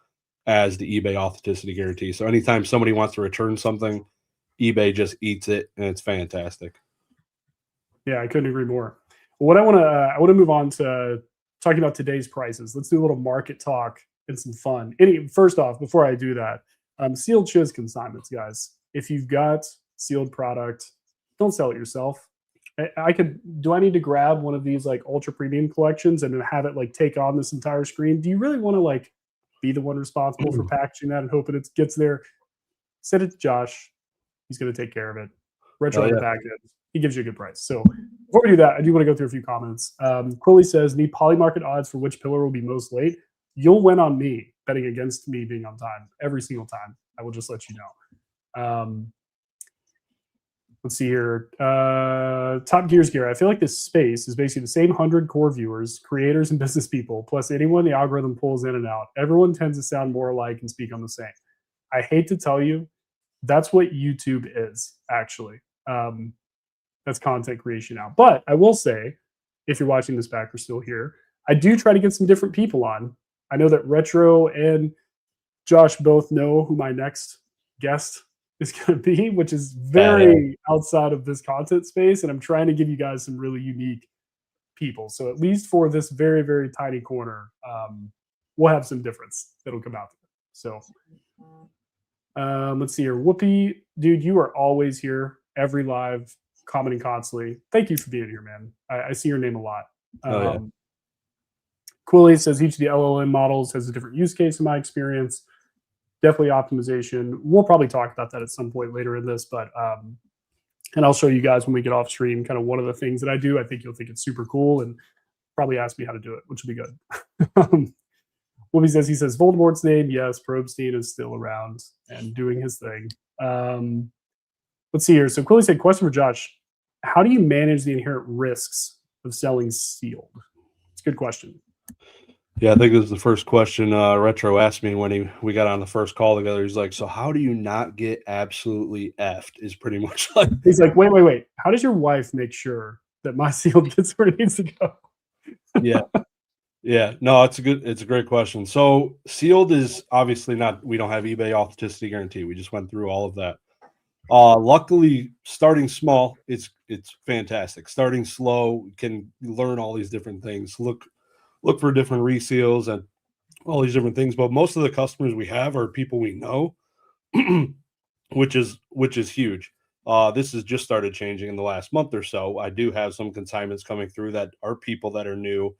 as the eBay authenticity guarantee. So anytime somebody wants to return something, eBay just eats it, and it's fantastic. Yeah, I couldn't agree more. What I want to move on to talking about today's prices. Let's do a little market talk and some fun. First off, before I do that, sealed chiz consignments, guys. If you've got sealed product, don't sell it yourself. I could. Do I need to grab one of these like ultra premium collections and then have it like take on this entire screen? Do you really want to like be the one responsible for packaging that and hoping it gets there? Send it to Josh. He's going to take care of it. Retro Oh, yeah. package. He gives you a good price. So before we do that, I do want to go through a few comments. Quilly says, need polymarket odds for which pillar will be most late. You'll win on me betting against me being on time every single time. I will just let you know. Let's see here. Top Gears Gear. I feel like this space is basically the same 100 core viewers, creators, and business people, plus anyone the algorithm pulls in and out. Everyone tends to sound more alike and speak on the same. I hate to tell you, that's what YouTube is, actually. That's content creation now. But I will say, if you're watching this back or still here, I do try to get some different people on. I know that Retro and Josh both know who my next guest is going to be, which is very outside of this content space. And I'm trying to give you guys some really unique people. So at least for this very, very tiny corner, we'll have some difference that'll come out. So let's see here. Whoopi, dude, you are always here, every live, commenting constantly. Thank you for being here, man. I see your name a lot. Quilly says each of the LLM models has a different use case in my experience. Definitely optimization. We'll probably talk about that at some point later in this, but and I'll show you guys when we get off stream kind of one of the things that I do. I think you'll think it's super cool and probably ask me how to do it, which will be good. Whoopi says, he says Voldemort's name. Yes, Probstein is still around and doing his thing. Let's see here. So Quilly said, question for Josh. How do you manage the inherent risks of selling sealed? It's a good question. Yeah, I think this is the first question Retro asked me when we got on the first call together. He's like, so how do you not get absolutely effed is pretty much like. He's like, wait. How does your wife make sure that my sealed gets where it needs to go? Yeah. No, it's a great question. So sealed is obviously not, we don't have eBay authenticity guarantee. We just went through all of that. Luckily, starting small, it's fantastic. Starting slow, can learn all these different things. Look for different reseals and all these different things. But most of the customers we have are people we know, which is huge. This has just started changing in the last month or so. I do have some consignments coming through that are people that are new,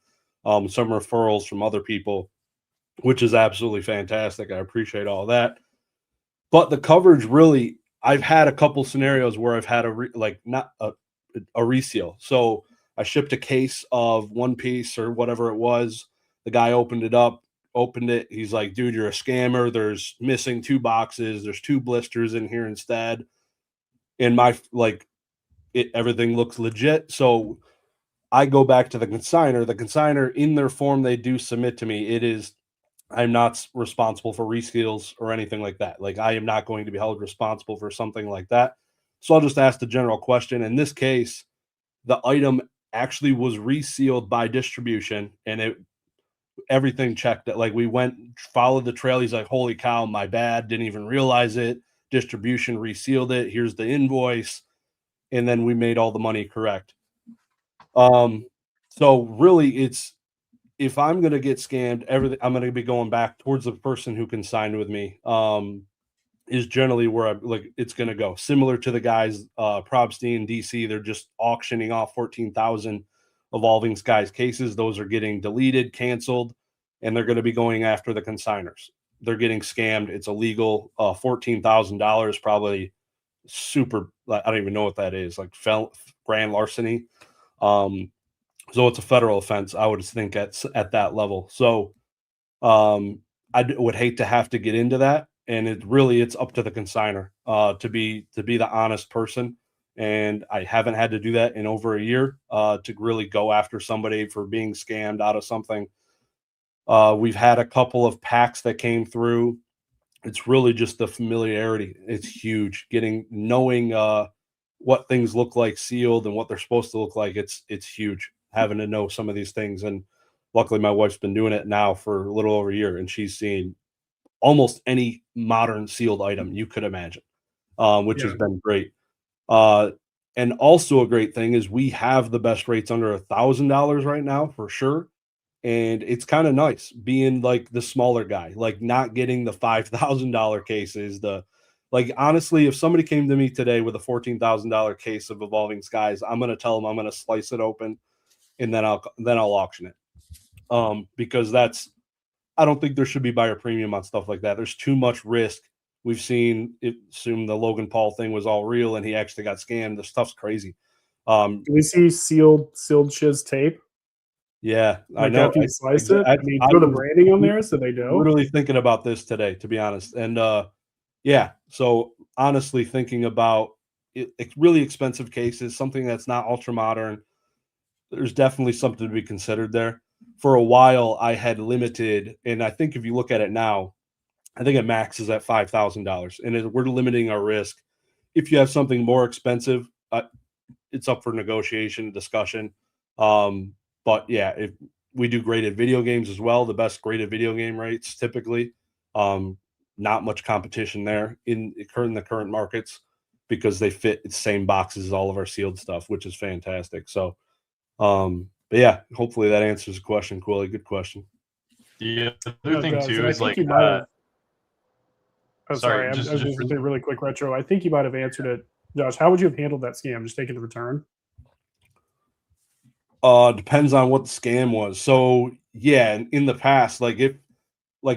some referrals from other people, which is absolutely fantastic. I appreciate all that. But the coverage really, I've had a couple scenarios where I've had a reseal. So I shipped a case of one piece or whatever it was. The guy opened it. He's like, dude, you're a scammer. There's missing 2 boxes. There's 2 blisters in here instead. And everything looks legit. So I go back to the consigner. The consigner, in their form they do submit to me, I'm not responsible for reseals or anything like that. Like, I am not going to be held responsible for something like that. So I'll just ask the general question. In this case, the item actually was resealed by distribution, and everything checked it. Like, we followed the trail. He's like, holy cow, my bad. Didn't even realize it. Distribution resealed it. Here's the invoice. And then we made all the money correct. So really, if I'm going to get scammed, I'm going to be going back towards the person who consigned with me, is generally where it's going to go. Similar to the guys, Probstein, DC, they're just auctioning off 14,000 Evolving Skies cases. Those are getting deleted, canceled, and they're going to be going after the consigners. They're getting scammed. It's illegal. $14,000, probably super. I don't even know what that is. Like grand larceny. So it's a federal offense, I would think at that level. So I would hate to have to get into that. And it's up to the consigner to be the honest person. And I haven't had to do that in over a year to really go after somebody for being scammed out of something. We've had a couple of packs that came through. It's really just the familiarity. It's huge. Knowing what things look like sealed and what they're supposed to look like. It's huge, having to know some of these things. And luckily my wife's been doing it now for a little over a year, and she's seen almost any modern sealed item you could imagine, which has been great. And also a great thing is we have the best rates under $1,000 right now for sure. And it's kind of nice being like the smaller guy, like not getting the $5,000 cases, the Like, honestly, if somebody came to me today with a $14,000 case of Evolving Skies, I'm going to tell them I'm going to slice it open and then I'll auction it. Because I don't think there should be buyer premium on stuff like that. There's too much risk. We've seen it, assume the Logan Paul thing was all real and he actually got scammed. The stuff's crazy. Do we see sealed Shiz tape? Yeah, Like I know. after you slice it, I mean, throw the branding on there so they know. Literally thinking about this today, to be honest. And yeah, so honestly, thinking about it's really expensive cases, something that's not ultra modern. There's definitely something to be considered there. For a while, I had limited, and I think if you look at it now, I think it maxes at $5,000, and we're limiting our risk. If you have something more expensive, it's up for negotiation, discussion. But yeah, if we do graded video games as well, the best graded video game rates typically. Not much competition there in the current markets because they fit the same boxes as all of our sealed stuff, which is fantastic. So, but yeah, hopefully that answers the question. Cooley, good question. The other thing too is like, sorry, I was just going to say really quick, Retro. I think you might have answered it, Josh. How would you have handled that scam? Just taking the return? Depends on what the scam was. So yeah, in the past, like if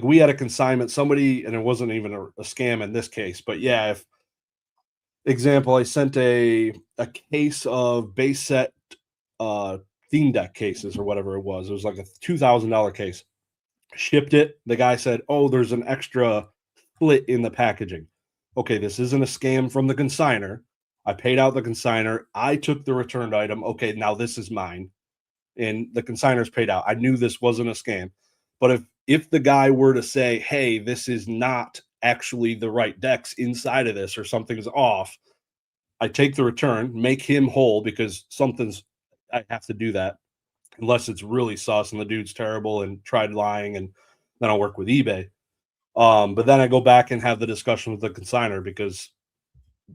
we had a consignment, somebody, and it wasn't even a scam in this case, but yeah, if example, I sent a case of base set theme deck cases or whatever it was like a $2,000 case, shipped it. The guy said, oh, there's an extra split in the packaging. Okay, this isn't a scam from the consigner. I paid out the consigner. I took the returned item. Okay, now this is mine. And the consigner's paid out. I knew this wasn't a scam. But if the guy were to say, hey, this is not actually the right decks inside of this or something's off, I take the return, make him whole because I have to do that unless it's really sus and the dude's terrible and tried lying, and then I'll work with eBay. But then I go back and have the discussion with the consigner because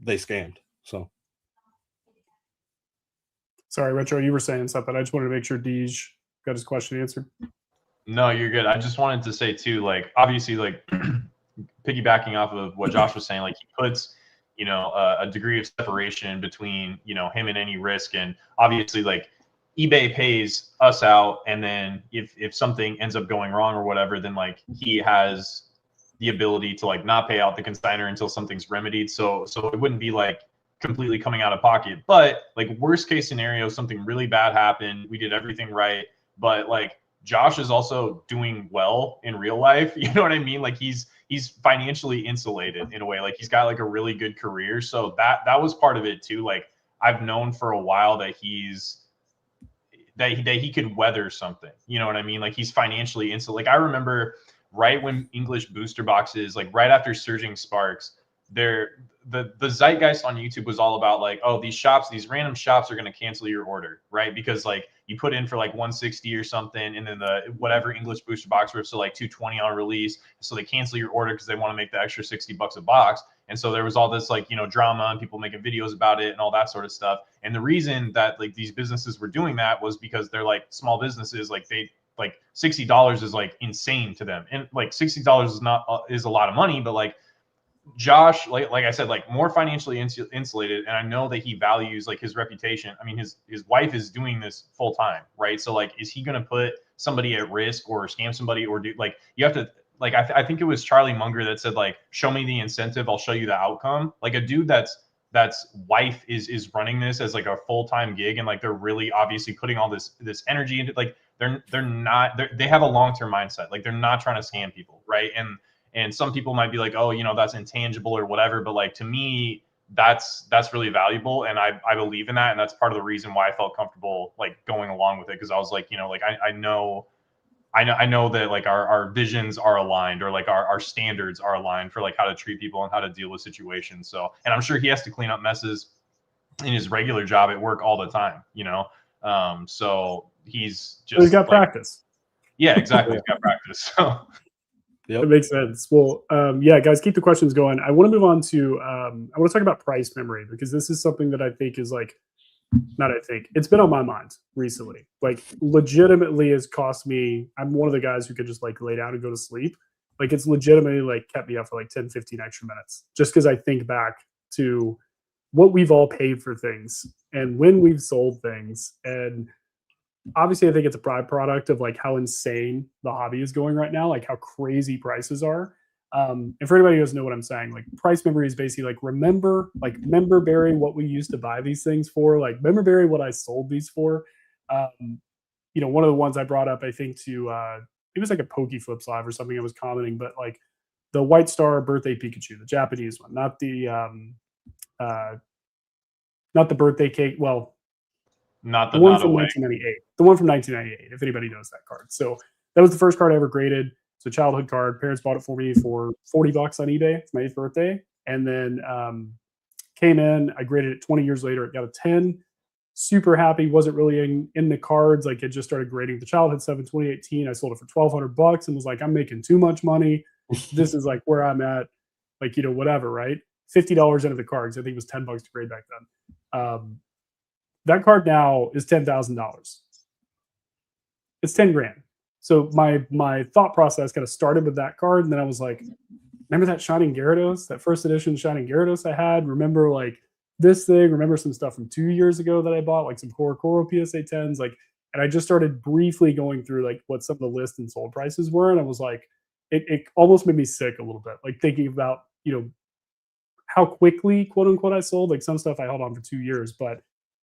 they scammed. So. Sorry, Retro, you were saying something. I just wanted to make sure Deej got his question answered. No, you're good. I just wanted to say too, like, obviously, like piggybacking off of what Josh was saying, like he puts, a degree of separation between, him and any risk. And obviously, like eBay pays us out. And then if something ends up going wrong or whatever, then like he has the ability to like not pay out the consigner until something's remedied. So it wouldn't be like completely coming out of pocket. But like worst case scenario, something really bad happened. We did everything right. But like Josh is also doing well in real life. You know what I mean? Like he's financially insulated in a way. Like he's got like a really good career. So that was part of it too. Like I've known for a while that he could weather something. You know what I mean? Like he's financially insulated. Like I remember right when English booster boxes, like right after Surging Sparks, the zeitgeist on YouTube was all about like, oh, these random shops are going to cancel your order, right? Because like you put in for like 160 or something, and then the whatever English booster box was so like 220 on release, so they cancel your order because they want to make the extra $60 a box. And so there was all this like drama and people making videos about it and all that sort of stuff. And the reason that like these businesses were doing that was because they're like small businesses, like they like $60 is like insane to them, and like $60 is a lot of money, but like Josh, like I said, like more financially insulated, and I know that he values like his reputation. I mean, his wife is doing this full time, right? So like, is he going to put somebody at risk or scam somebody, or do like you have to like I think it was Charlie Munger that said like, show me the incentive, I'll show you the outcome. Like a dude that's wife is running this as like a full-time gig, and like they're really obviously putting all this energy into like they have a long-term mindset. Like they're not trying to scam people, right? And some people might be like, oh, that's intangible or whatever. But like, to me, that's really valuable. And I believe in that. And that's part of the reason why I felt comfortable like going along with it. Cause I was like, like I know that like our visions are aligned, or like our standards are aligned for like how to treat people and how to deal with situations. So, and I'm sure he has to clean up messes in his regular job at work all the time, so he's got like, practice. Yeah, exactly. He's got practice. So. Yep. That makes sense. Well, yeah, guys, keep the questions going. I want to move on to, I want to talk about price memory, because this is something that I think is like, it's been on my mind recently. Like legitimately has cost me, I'm one of the guys who could just like lay down and go to sleep like it's legitimately like kept me up for like 10, 15 extra minutes just because I think back to what we've all paid for things and when we've sold things. And obviously I think it's a byproduct of like how insane the hobby is going right now, like how crazy prices are. And for anybody who doesn't know what I'm saying, like price memory is basically like member berry what we used to buy these things for, like member berry what I sold these for. You know, one of the ones I brought up, I think to it was like a Pokeflips live or something I was commenting, but like the White Star birthday Pikachu, the Japanese one, not the birthday cake. Well, Not the one from away. 1998. The one from 1998, if anybody knows that card. So that was the first card I ever graded. It's a childhood card. Parents bought it for me for $40 on eBay for my 8th birthday. And then came in, I graded it 20 years later. It got a 10. Super happy. Wasn't really in the cards. Like it just started grading the childhood stuff in 2018. I sold it for $1,200 and was like, I'm making too much money. This is like where I'm at. Like, you know, whatever, right? $50 into the cards. I think it was $10 to grade back then. That card now is $10,000. It's 10 grand. So my thought process kind of started with that card, and then I was like, remember that Shining Gyarados, that first edition Shining Gyarados I had? Remember like this thing? Remember some stuff from 2 years ago that I bought, like some Korokoro PSA 10s, like, and I just started briefly going through like what some of the list and sold prices were, and I was like, it almost made me sick a little bit, like thinking about, you know, how quickly, quote unquote, I sold. Like some stuff I held on for 2 years, but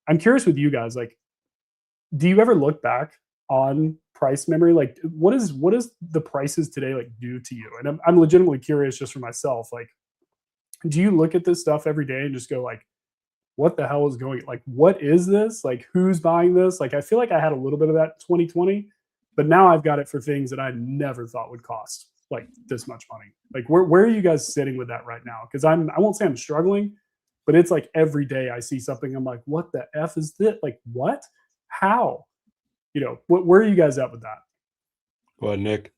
I'm curious with you guys, like, do you ever look back on price memory? Like, what is the prices today like do to you? And I'm legitimately curious just for myself. Like, do you look at this stuff every day and just go like, what the hell is going? Like, what is this? Like, who's buying this? Like, I feel like I had a little bit of that in 2020, but now I've got it for things that I never thought would cost like this much money. Like, where are you guys sitting with that right now? Because I won't say I'm struggling, but it's like every day I see something, I'm like, what the F is this? Like, what? How? You know, where are you guys at with that? Go ahead, Nick.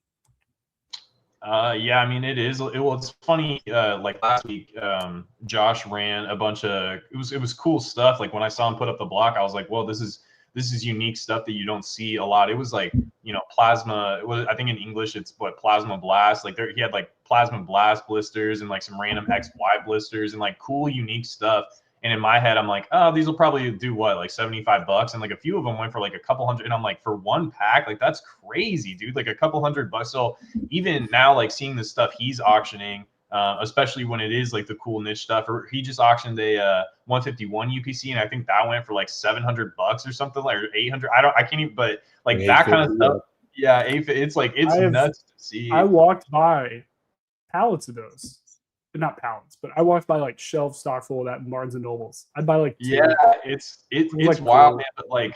Yeah, I mean, it is. Well, it's funny. Like last week, Josh ran a bunch of. It was cool stuff. Like when I saw him put up the block, I was like, "Well, this is unique stuff that you don't see a lot." It was like, you know, plasma. It was, I think in English it's what, plasma blast. Like he had like plasma blast blisters and like some random XY blisters and like cool unique stuff. And in my head, I'm like, oh, these will probably do what, like $75, and like a few of them went for like a couple hundred. And I'm like, for one pack, like that's crazy, dude. Like a couple $100. So even now, like seeing the stuff he's auctioning, especially when it is like the cool niche stuff, or he just auctioned a 151 UPC, and I think that went for like $700 or something, like, or 800. I can't even, but like that kind of stuff. Yeah, it's like it's nuts to see. I walked by pallets of those. Not pallets, but I walked by like shelf stock full of that in Barnes and Nobles. I'd buy like 2. Yeah, it's like wild, man. But like,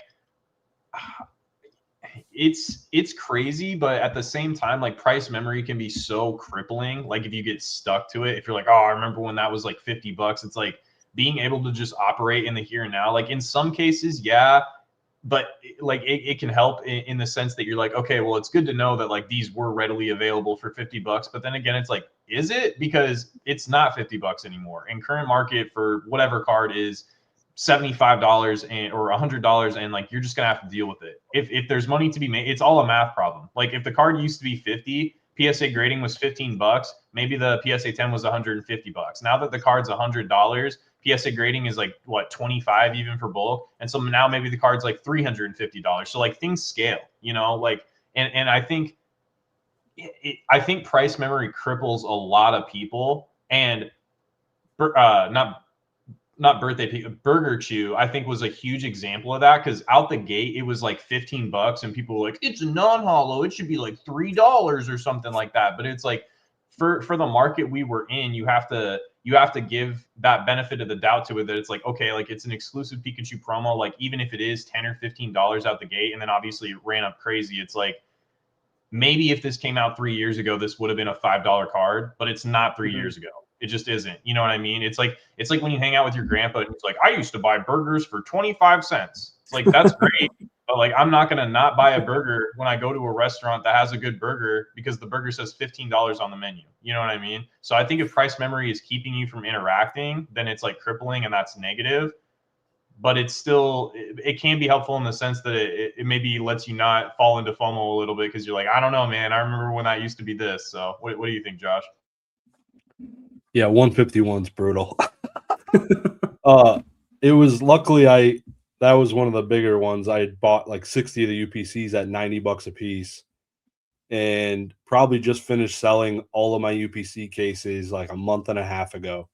it's crazy. But at the same time, like price memory can be so crippling. Like if you get stuck to it, if you're like, oh, I remember when that was like $50. It's like being able to just operate in the here and now. Like in some cases, yeah. But like it can help in the sense that you're like, okay, well, it's good to know that like these were readily available for $50. But then again, it's like, is it? Because it's not $50 anymore. In current market for whatever card is $75 or $100, and like you're just gonna have to deal with it. If there's money to be made, it's all a math problem. Like if the card used to be 50, PSA grading was $15, maybe the PSA 10 was $150. Now that the card's $100, PSA grading is like what, 25 even for bulk, and so now maybe the card's like $350. So like things scale, you know, like and I think price memory cripples a lot of people, and not birthday Burger Chew, I think was a huge example of that, because out the gate it was like $15 and people were like, it's a non-hollow, it should be like $3 or something like that. But it's like for the market we were in, you have to give that benefit of the doubt to it, that it's like, okay, like it's an exclusive Pikachu promo, like even if it is $10 or $15 out the gate, and then obviously it ran up crazy, it's like maybe if this came out 3 years ago, this would have been a $5 card, but it's not 3 years ago. It just isn't. You know what I mean? It's like when you hang out with your grandpa and it's like, I used to buy burgers for 25 cents. It's like, that's great. But like, I'm not going to not buy a burger when I go to a restaurant that has a good burger because the burger says $15 on the menu. You know what I mean? So I think if price memory is keeping you from interacting, then it's like crippling, and that's negative. but it's still, it can be helpful in the sense that it maybe lets you not fall into FOMO a little bit because you're like, I don't know, man. I remember when that used to be this. So what do you think, Josh? Yeah, 151's brutal. It was luckily that was one of the bigger ones. I had bought like 60 of the UPCs at $90 a piece, and probably just finished selling all of my UPC cases like a month and a half ago.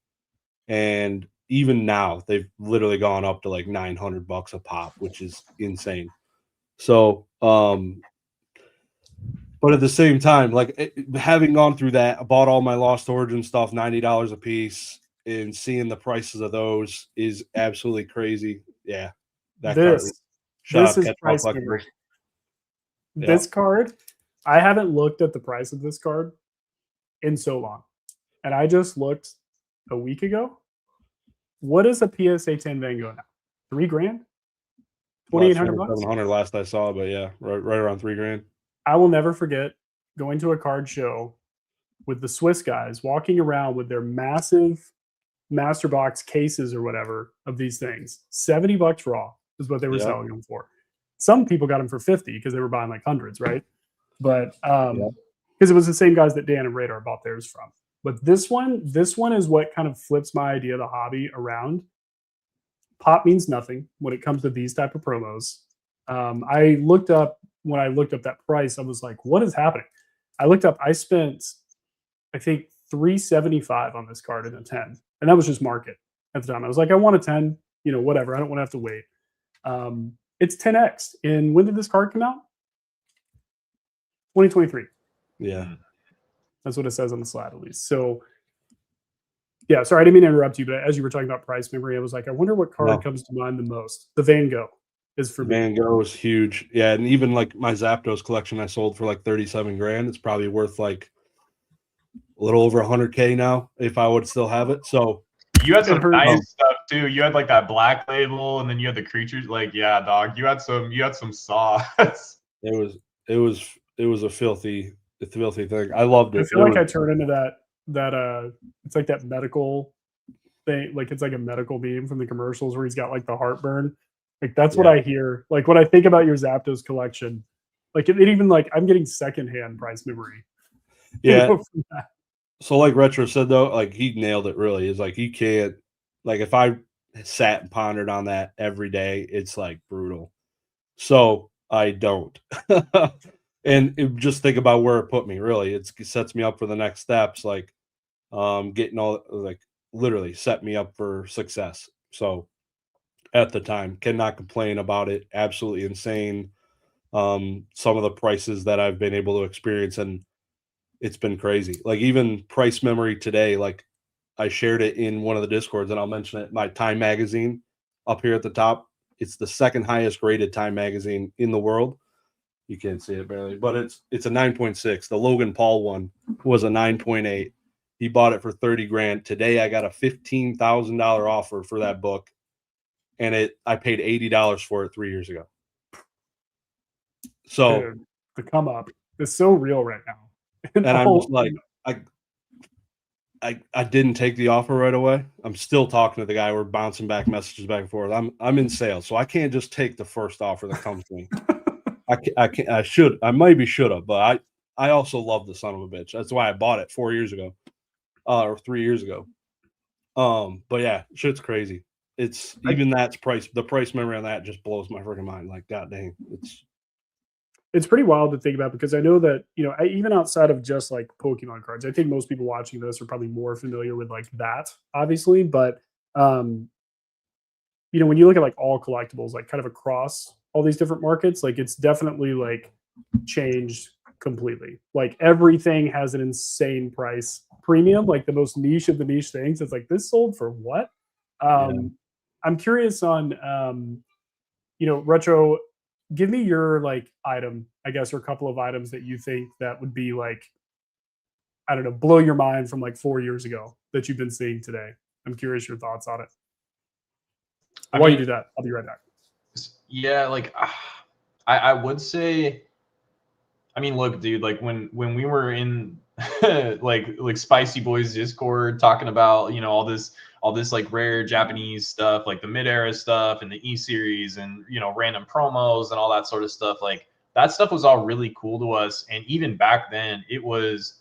And even now, they've literally gone up to like $900 a pop, which is insane. So, but at the same time, like having gone through that, I bought all my Lost Origin stuff, $90 a piece, and seeing the prices of those is absolutely crazy. Yeah. This is price memory. Yeah. This card, I haven't looked at the price of this card in so long. And I just looked a week ago. What is a PSA 10 Van Gogh now? $3,000? $2,800? $700 last I saw, but yeah, right around $3,000. I will never forget going to a card show with the Swiss guys walking around with their massive master box cases or whatever of these things. $70 raw is what they were selling them for. Some people got them for 50 because they were buying like hundreds, right? But because it was the same guys that Dan and Radar bought theirs from. But this one is what kind of flips my idea of the hobby around. Pop means nothing when it comes to these type of promos. I looked up when I looked up that price, I was like, what is happening? I looked up, I spent, I think, $375 on this card in a 10. And that was just market at the time. I was like, I want a 10, whatever. I don't want to have to wait. It's 10x. And when did this card come out? 2023. Yeah. That's what it says on the slide, at least. So, yeah, sorry, I didn't mean to interrupt you, but as you were talking about price memory, I was like, I wonder what card comes to mind the most. The Van Gogh is for me. Van Gogh is huge. Yeah, and even like my Zapdos collection I sold for like $37,000. It's probably worth like a little over 100K now if I would still have it. So you had some nice stuff too. You had like that black label, and then you had the creatures. Like, yeah, dog, you had some sauce. It was a filthy thing. I loved it. I feel like I turned into that it's like that medical thing, like it's like a medical meme from the commercials where he's got like the heartburn. Like that's what I hear. Like when I think about your Zapdos collection, like it even like I'm getting secondhand price memory. Yeah. So like Retro said though, like he nailed it really. Is like you can't, like if I sat and pondered on that every day, it's like brutal. So I don't. And just think about where it put me. Really, it sets me up for the next steps. Like, getting all like literally set me up for success. So, at the time, cannot complain about it. Absolutely insane. Some of the prices that I've been able to experience, and it's been crazy. Like even price memory today. Like I shared it in one of the Discords, and I'll mention it. My Time magazine up here at the top. It's the second highest rated Time magazine in the world. You can't see it barely, but it's a 9.6. The Logan Paul one was a 9.8. He bought it for $30,000. Today I got a $15,000 offer for that book, and I paid $80 for it 3 years ago. So dude, the come up is so real right now. And I'm just like, I didn't take the offer right away. I'm still talking to the guy. We're bouncing back messages back and forth. I'm in sales, so I can't just take the first offer that comes to me. I maybe should have, but I also love the son of a bitch. That's why I bought it 4 years ago, or 3 years ago. But yeah, shit's crazy. It's even that's price. The price memory on that just blows my freaking mind. Like, god dang, it's pretty wild to think about because I know that even outside of just like Pokemon cards, I think most people watching this are probably more familiar with like that, obviously. But when you look at like all collectibles, like kind of across all these different markets, like it's definitely like changed completely. Like everything has an insane price premium, like the most niche of the niche things. It's like this sold for what? I'm curious on, Retro, give me your like item, I guess, or a couple of items that you think that would be like, I don't know, blow your mind from like 4 years ago that you've been seeing today. I'm curious your thoughts on it. While you do that, I'll be right back. Yeah, like I would say, I mean, look, dude, like when we were in like Spicy Boys Discord talking about all all this like rare Japanese stuff, like the mid-era stuff and the E-series and, you know, random promos and all that sort of stuff. Like that stuff was all really cool to us. And even back then it was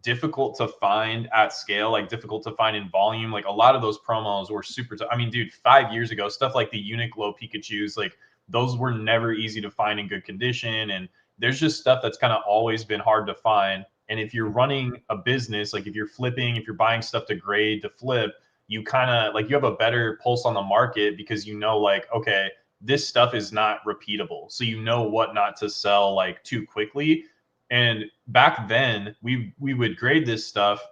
difficult to find at scale, like difficult to find in volume. Like a lot of those promos were super I mean, dude, 5 years ago, stuff like the Uniqlo Pikachus, like those were never easy to find in good condition. And there's just stuff that's kind of always been hard to find. And if you're running a business, like if you're flipping, if you're buying stuff to grade, to flip, you kind of like, you have a better pulse on the market because you know, like, okay, this stuff is not repeatable. So you know what not to sell like too quickly. And back then we would grade this stuff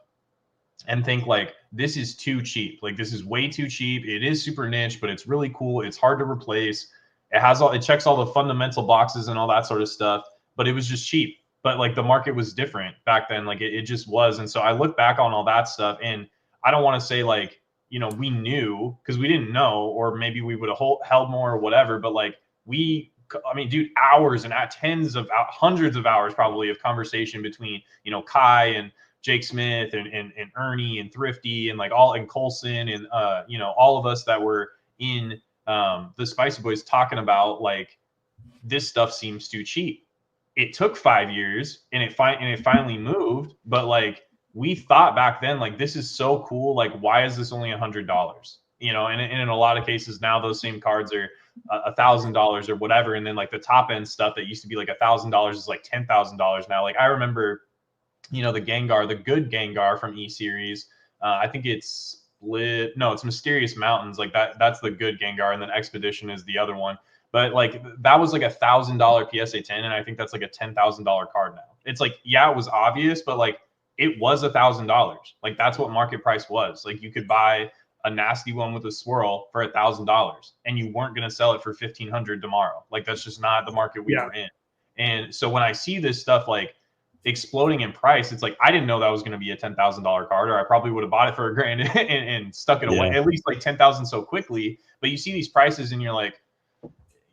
and think like, this is too cheap. Like this is way too cheap. It is super niche, but it's really cool. It's hard to replace. It checks all the fundamental boxes and all that sort of stuff, but it was just cheap. But like the market was different back then. Like it just was. And so I look back on all that stuff and I don't want to say like, you know, we knew because we didn't know, or maybe we would have held more or whatever. But like I mean, dude, hours and hundreds of hours probably of conversation between, you know, Kai and Jake Smith and Ernie and Thrifty and like and Colson and, you know, all of us that were in the Spicy Boys talking about like, this stuff seems too cheap. It took 5 years and it finally moved. But like, we thought back then, like, this is so cool. Like, why is this only $100? You know, and in a lot of cases now, those same cards are $1,000 or whatever. And then like the top end stuff that used to be like $1,000 is like $10,000 now. Like I remember, you know, the good Gengar from E-Series. I think it's split. No, it's Mysterious Mountains. Like that's the good Gengar. And then Expedition is the other one. But like that was like $1,000 PSA 10. And I think that's like a $10,000 card now. It's like, yeah, it was obvious, but like it was $1,000. Like that's what market price was. Like you could buy a nasty one with a swirl for $1,000 and you weren't going to sell it for $1,500 tomorrow. Like that's just not the market we were in. And so when I see this stuff like exploding in price, it's like, I didn't know that was going to be a $10,000 card, or I probably would have bought it for $1,000 and stuck it away, at least like 10,000 so quickly. But you see these prices and you're like,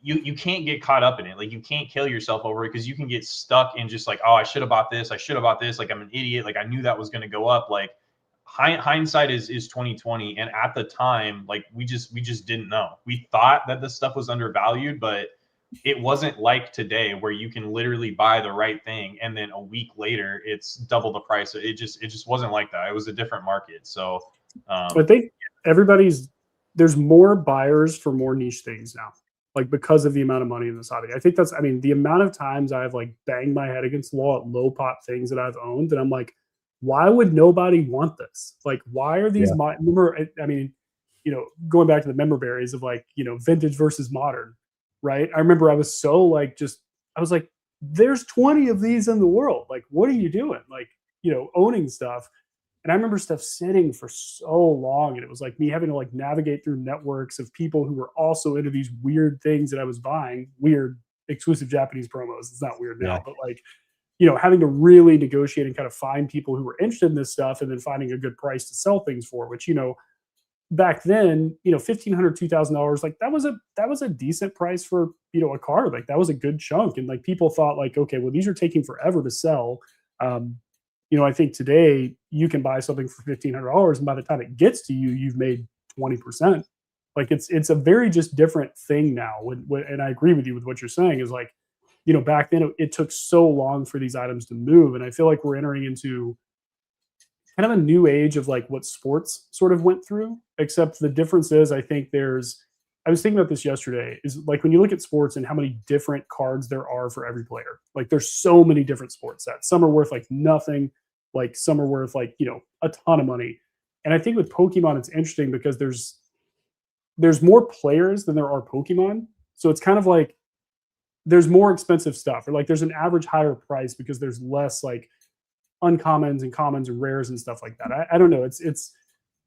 you can't get caught up in it. Like you can't kill yourself over it because you can get stuck in just like, oh, I should have bought this. I should have bought this. Like I'm an idiot. Like I knew that was going to go up. Like hindsight is 2020. And at the time, like we just didn't know. We thought that this stuff was undervalued, but it wasn't like today where you can literally buy the right thing and then a week later it's double the price. It just wasn't like that. It was a different market. So I think there's more buyers for more niche things now, like because of the amount of money in this hobby. I think the amount of times I've like banged my head against the wall at low pop things that I've owned, and I'm like, why would nobody want this? Like, why are these, I mean, you know, going back to the member berries of like, you know, vintage versus modern, right? I remember I was so like, I was like, there's 20 of these in the world. Like, what are you doing? Like, you know, owning stuff. And I remember stuff sitting for so long, and it was like me having to like navigate through networks of people who were also into these weird things that I was buying, weird exclusive Japanese promos. It's not weird now, but like, you know, having to really negotiate and kind of find people who were interested in this stuff and then finding a good price to sell things for, which, you know, back then, you know, $1,500, $2,000, like that was a decent price for, you know, a card. Like that was a good chunk. And like people thought like, okay, well, these are taking forever to sell. You know, I think today you can buy something for $1,500 and by the time it gets to you, you've made 20%. Like it's a very just different thing now. And I agree with you with what you're saying is like, you know, back then it took so long for these items to move. And I feel like we're entering into kind of a new age of like what sports sort of went through, except the difference is I think I was thinking about this yesterday, is like when you look at sports and how many different cards there are for every player, like there's so many different sports sets. Some are worth like nothing, like some are worth like, you know, a ton of money. And I think with Pokemon, it's interesting because there's more players than there are Pokemon. So it's kind of like there's more expensive stuff, or like there's an average higher price because there's less like uncommons and commons and rares and stuff like that. I don't know.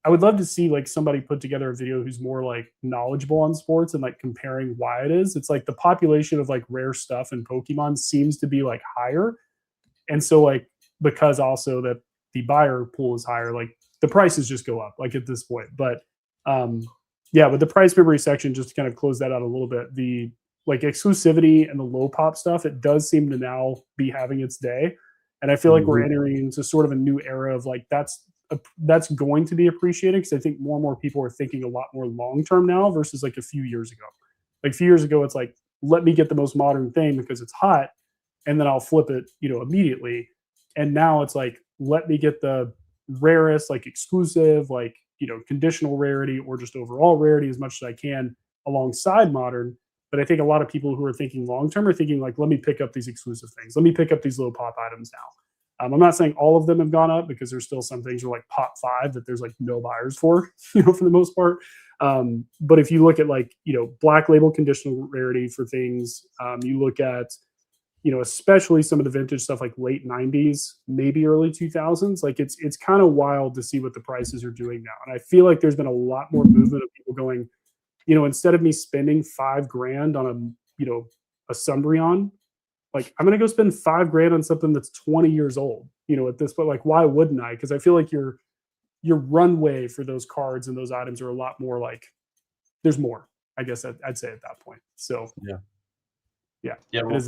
I would love to see like somebody put together a video who's more like knowledgeable on sports and like comparing why it is. It's like the population of like rare stuff in Pokemon seems to be like higher. And so like, because also that the buyer pool is higher, like the prices just go up like at this point. But yeah, with the price memory section, just to kind of close that out a little bit, the like exclusivity and the low pop stuff, it does seem to now be having its day. And I feel like we're entering into sort of a new era of like, that's that's going to be appreciated, because I think more and more people are thinking a lot more long term now versus like a few years ago. Like a few years ago, it's like, let me get the most modern thing because it's hot, and then I'll flip it, immediately. And now it's like, let me get the rarest, like exclusive, like, conditional rarity or just overall rarity as much as I can alongside modern. But I think a lot of people who are thinking long term are thinking like, let me pick up these exclusive things. Let me pick up these low pop items now. I'm not saying all of them have gone up, because there's still some things are like pop 5 that there's like no buyers for, for the most part. But if you look at like, black label conditional rarity for things, you look at, especially some of the vintage stuff like late 90s, maybe early 2000s, like it's kind of wild to see what the prices are doing now. And I feel like there's been a lot more movement of people going, instead of me spending $5,000 on a Sumbreon, like I'm gonna go spend $5,000 on something that's 20 years old, at this point. Like, why wouldn't I? Because I feel like your runway for those cards and those items are a lot more like, there's more, I guess I'd say at that point. So yeah. Well,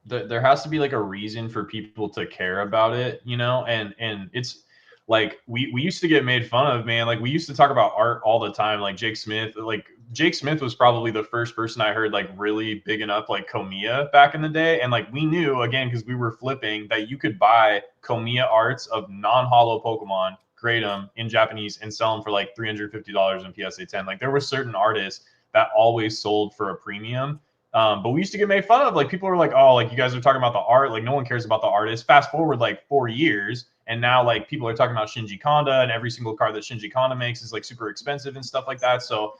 there has to be like a reason for people to care about it, and it's like we used to get made fun of, man. Like we used to talk about art all the time. Like Jake Smith was probably the first person I heard like really bigging up like Komiya back in the day. And like we knew, again, because we were flipping, that you could buy Komiya arts of non-holo Pokemon, grade them in Japanese, and sell them for like $350 in PSA 10. Like there were certain artists that always sold for a premium. But we used to get made fun of. Like people were like, oh, like you guys are talking about the art. Like no one cares about the artist. Fast forward like 4 years, and now like people are talking about Shinji Kanda, and every single card that Shinji Kanda makes is like super expensive and stuff like that. So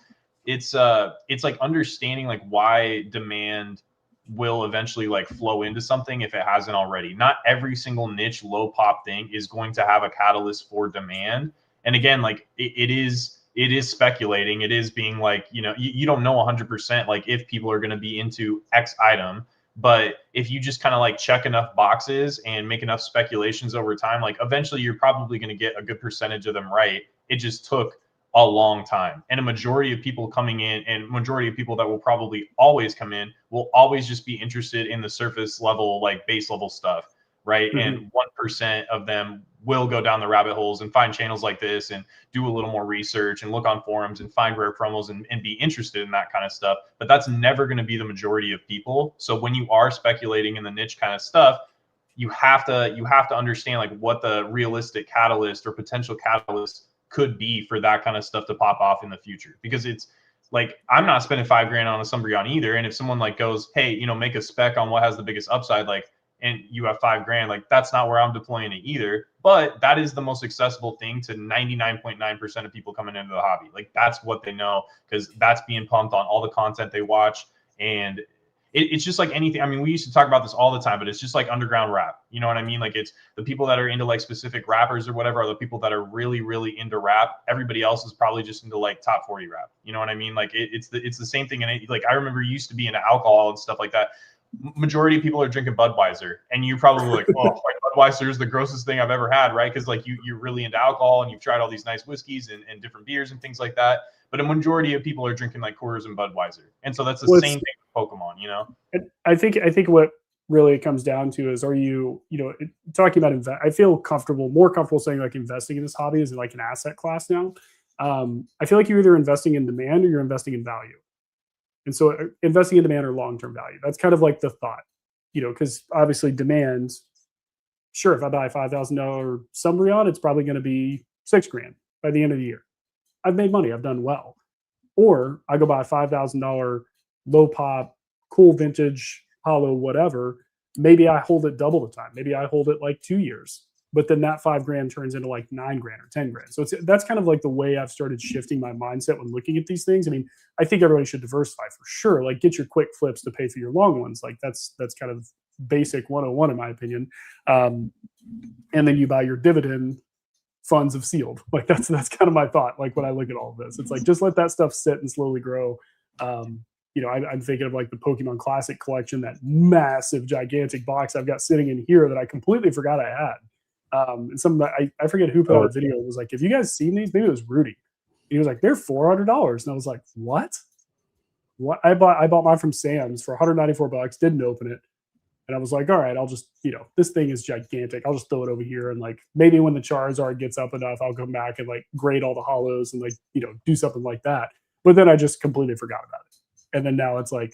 it's like understanding like why demand will eventually like flow into something if it hasn't already. Not every single niche low pop thing is going to have a catalyst for demand. And again, like it is speculating. It is being like, you don't know 100% like if people are going to be into X item. But if you just kind of like check enough boxes and make enough speculations over time, like eventually you're probably going to get a good percentage of them right. It just took a long time. And a majority of people coming in, and majority of people that will probably always come in, will always just be interested in the surface level, like base level stuff, right? Mm-hmm. And 1% of them will go down the rabbit holes and find channels like this and do a little more research and look on forums and find rare promos and be interested in that kind of stuff. But that's never going to be the majority of people. So when you are speculating in the niche kind of stuff, you have to understand like what the realistic catalyst or potential catalyst could be for that kind of stuff to pop off in the future. Because it's like, I'm not spending $5,000 on a Sumbreon either. And if someone like goes, hey, make a spec on what has the biggest upside, like, and you have $5,000, like that's not where I'm deploying it either. But that is the most accessible thing to 99.9% of people coming into the hobby. Like that's what they know, because that's being pumped on all the content they watch. And it's just like anything. I mean, we used to talk about this all the time, but it's just like underground rap. You know what I mean? Like it's the people that are into like specific rappers or whatever are the people that are really, really into rap. Everybody else is probably just into like top 40 rap. You know what I mean? Like it's the same thing. And like I remember you used to be into alcohol and stuff like that. Majority of people are drinking Budweiser, and you probably like, oh, like Budweiser is the grossest thing I've ever had, right? Because like you're really into alcohol and you've tried all these nice whiskeys and different beers and things like that. But a majority of people are drinking like Coors and Budweiser, and so that's the same thing with Pokemon, I think what really it comes down to is, are you talking about I feel more comfortable saying like investing in this hobby is like an asset class now. I feel like you're either investing in demand or you're investing in value. And so investing in demand or long-term value, that's kind of like the thought, because obviously demand, sure, if I buy a $5,000 Sumbreon, it's probably going to be $6,000 by the end of the year. I've made money. I've done well. Or I go buy a $5,000 low pop, cool vintage, hollow, whatever. Maybe I hold it double the time. Maybe I hold it like 2 years. But then that $5,000 turns into like $9,000 or $10,000. So that's kind of like the way I've started shifting my mindset when looking at these things. I mean, I think everybody should diversify for sure. Like get your quick flips to pay for your long ones. Like that's kind of basic 101 in my opinion. And then you buy your dividend funds of sealed. Like that's kind of my thought. Like when I look at all of this, it's like just let that stuff sit and slowly grow. I'm thinking of like the Pokemon Classic collection, that massive, gigantic box I've got sitting in here that I completely forgot I had. And I forget who put out a video. It was like, have you guys seen these? Maybe it was Rudy. And he was like, they're $400. And I was like, what? I bought mine from Sam's for $194, didn't open it. And I was like, all right, I'll just, this thing is gigantic. I'll just throw it over here. And like, maybe when the Charizard gets up enough, I'll come back and like grade all the hollows and like, do something like that. But then I just completely forgot about it. And then now it's like,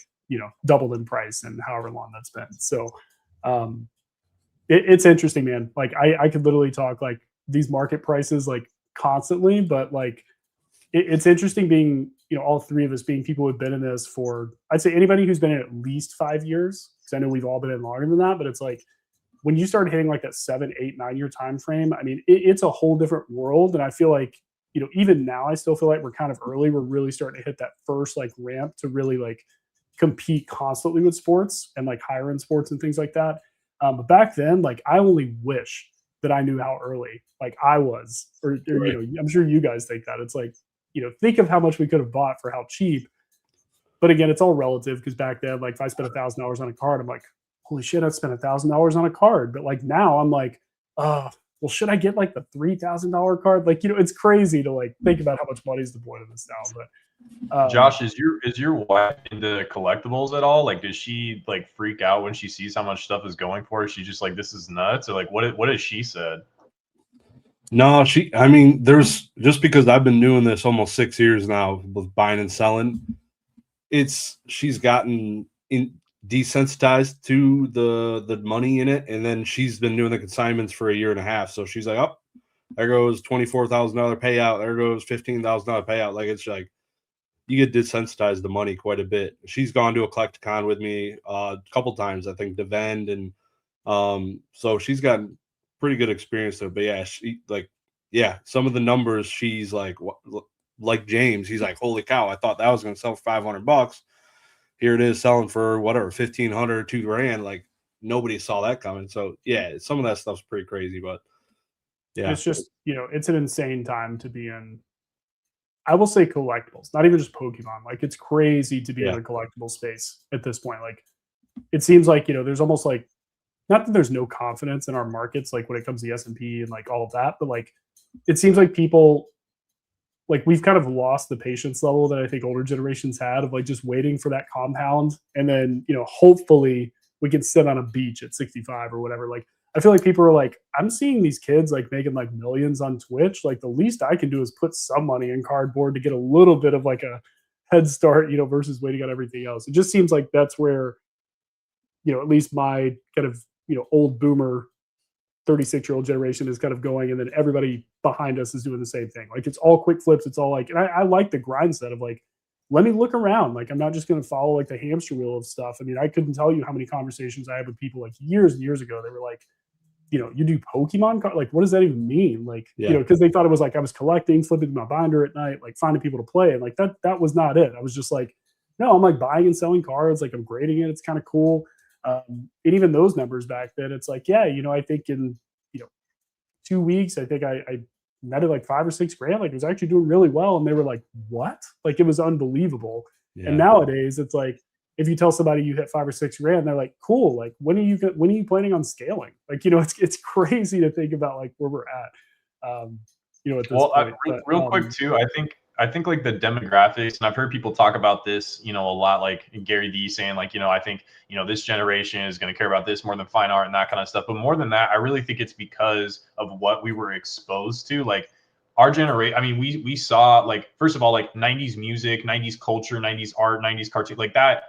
doubled in price and however long that's been. So it's interesting, man. Like I could literally talk like these market prices like constantly, but like it's interesting being, all three of us being people who've been in this for, I'd say anybody who's been in at least 5 years, because I know we've all been in longer than that, but it's like when you start hitting like that 7, 8, 9 year time frame, I mean, it's a whole different world. And I feel like, even now I still feel like we're kind of early. We're really starting to hit that first like ramp to really like compete constantly with sports and like higher end sports and things like that. But back then, like I only wish that I knew how early like I was, or Right. I'm sure you guys think that. It's like, think of how much we could have bought for how cheap. But again, it's all relative because back then, like if I spent $1,000 on a card, I'm like, holy shit, I spent $1,000 on a card. But like now I'm like, well, should I get like the $3,000 card? Like, it's crazy to like think about how much money is deployed in this now. But Josh, is your wife into collectibles at all? Like, does she like freak out when she sees how much stuff is going for? Is she just like, this is nuts? Or like, what has she said? No, I mean, there's just because I've been doing this almost 6 years now with buying and selling, she's gotten desensitized to the money in it. And then she's been doing the consignments for 1.5 years. So she's like, oh, there goes $24,000 payout. There goes $15,000 payout. Like, it's like, you get desensitized to money quite a bit. She's gone to a Collecticon with me a couple times, I think, to vend. And so she's gotten pretty good experience there. But yeah, some of the numbers, she's like James, he's like, holy cow, I thought that was going to sell for $500. Here it is selling for whatever, $1,500, $2,000. Like nobody saw that coming. So yeah, some of that stuff's pretty crazy, but yeah, it's just, it's an insane time to be in. I will say collectibles, not even just Pokemon. Like it's crazy to be in the collectible space at this point. Like it seems like, there's almost like, not that there's no confidence in our markets, like when it comes to the S&P and like all of that, but like, it seems like people, like we've kind of lost the patience level that I think older generations had of like just waiting for that compound. And then, hopefully we can sit on a beach at 65 or whatever. Like, I feel like people are like, I'm seeing these kids like making like millions on Twitch. Like the least I can do is put some money in cardboard to get a little bit of like a head start, versus waiting on everything else. It just seems like that's where, at least my kind of, old boomer 36-year-old generation is kind of going. And then everybody behind us is doing the same thing. Like it's all quick flips. It's all like, and I like the grind set of like, let me look around. Like, I'm not just going to follow like the hamster wheel of stuff. I mean, I couldn't tell you how many conversations I had with people like years and years ago. They were like, you do Pokemon card? Like, what does that even mean? Like, because they thought it was like I was collecting, flipping my binder at night, like finding people to play. And like that was not it. I was just like, no, I'm like buying and selling cards. Like I'm grading it. It's kind of cool. And even those numbers back then, it's like, yeah, I think in 2 weeks, I think I netted like $5 or $6 grand. Like it was actually doing really well. And they were like, what? Like it was unbelievable. Yeah. And nowadays it's like, if you tell somebody you hit $5 or $6 grand, they're like, cool. Like when are you planning on scaling? Like, it's crazy to think about like where we're at. At this point. Real quick too, I think like the demographics, and I've heard people talk about this, a lot, like Gary Vee saying like, I think, this generation is going to care about this more than fine art and that kind of stuff. But more than that, I really think it's because of what we were exposed to. Like our generation, I mean, we saw like, first of all, like 90s music, 90s culture, 90s art, 90s cartoon, like that.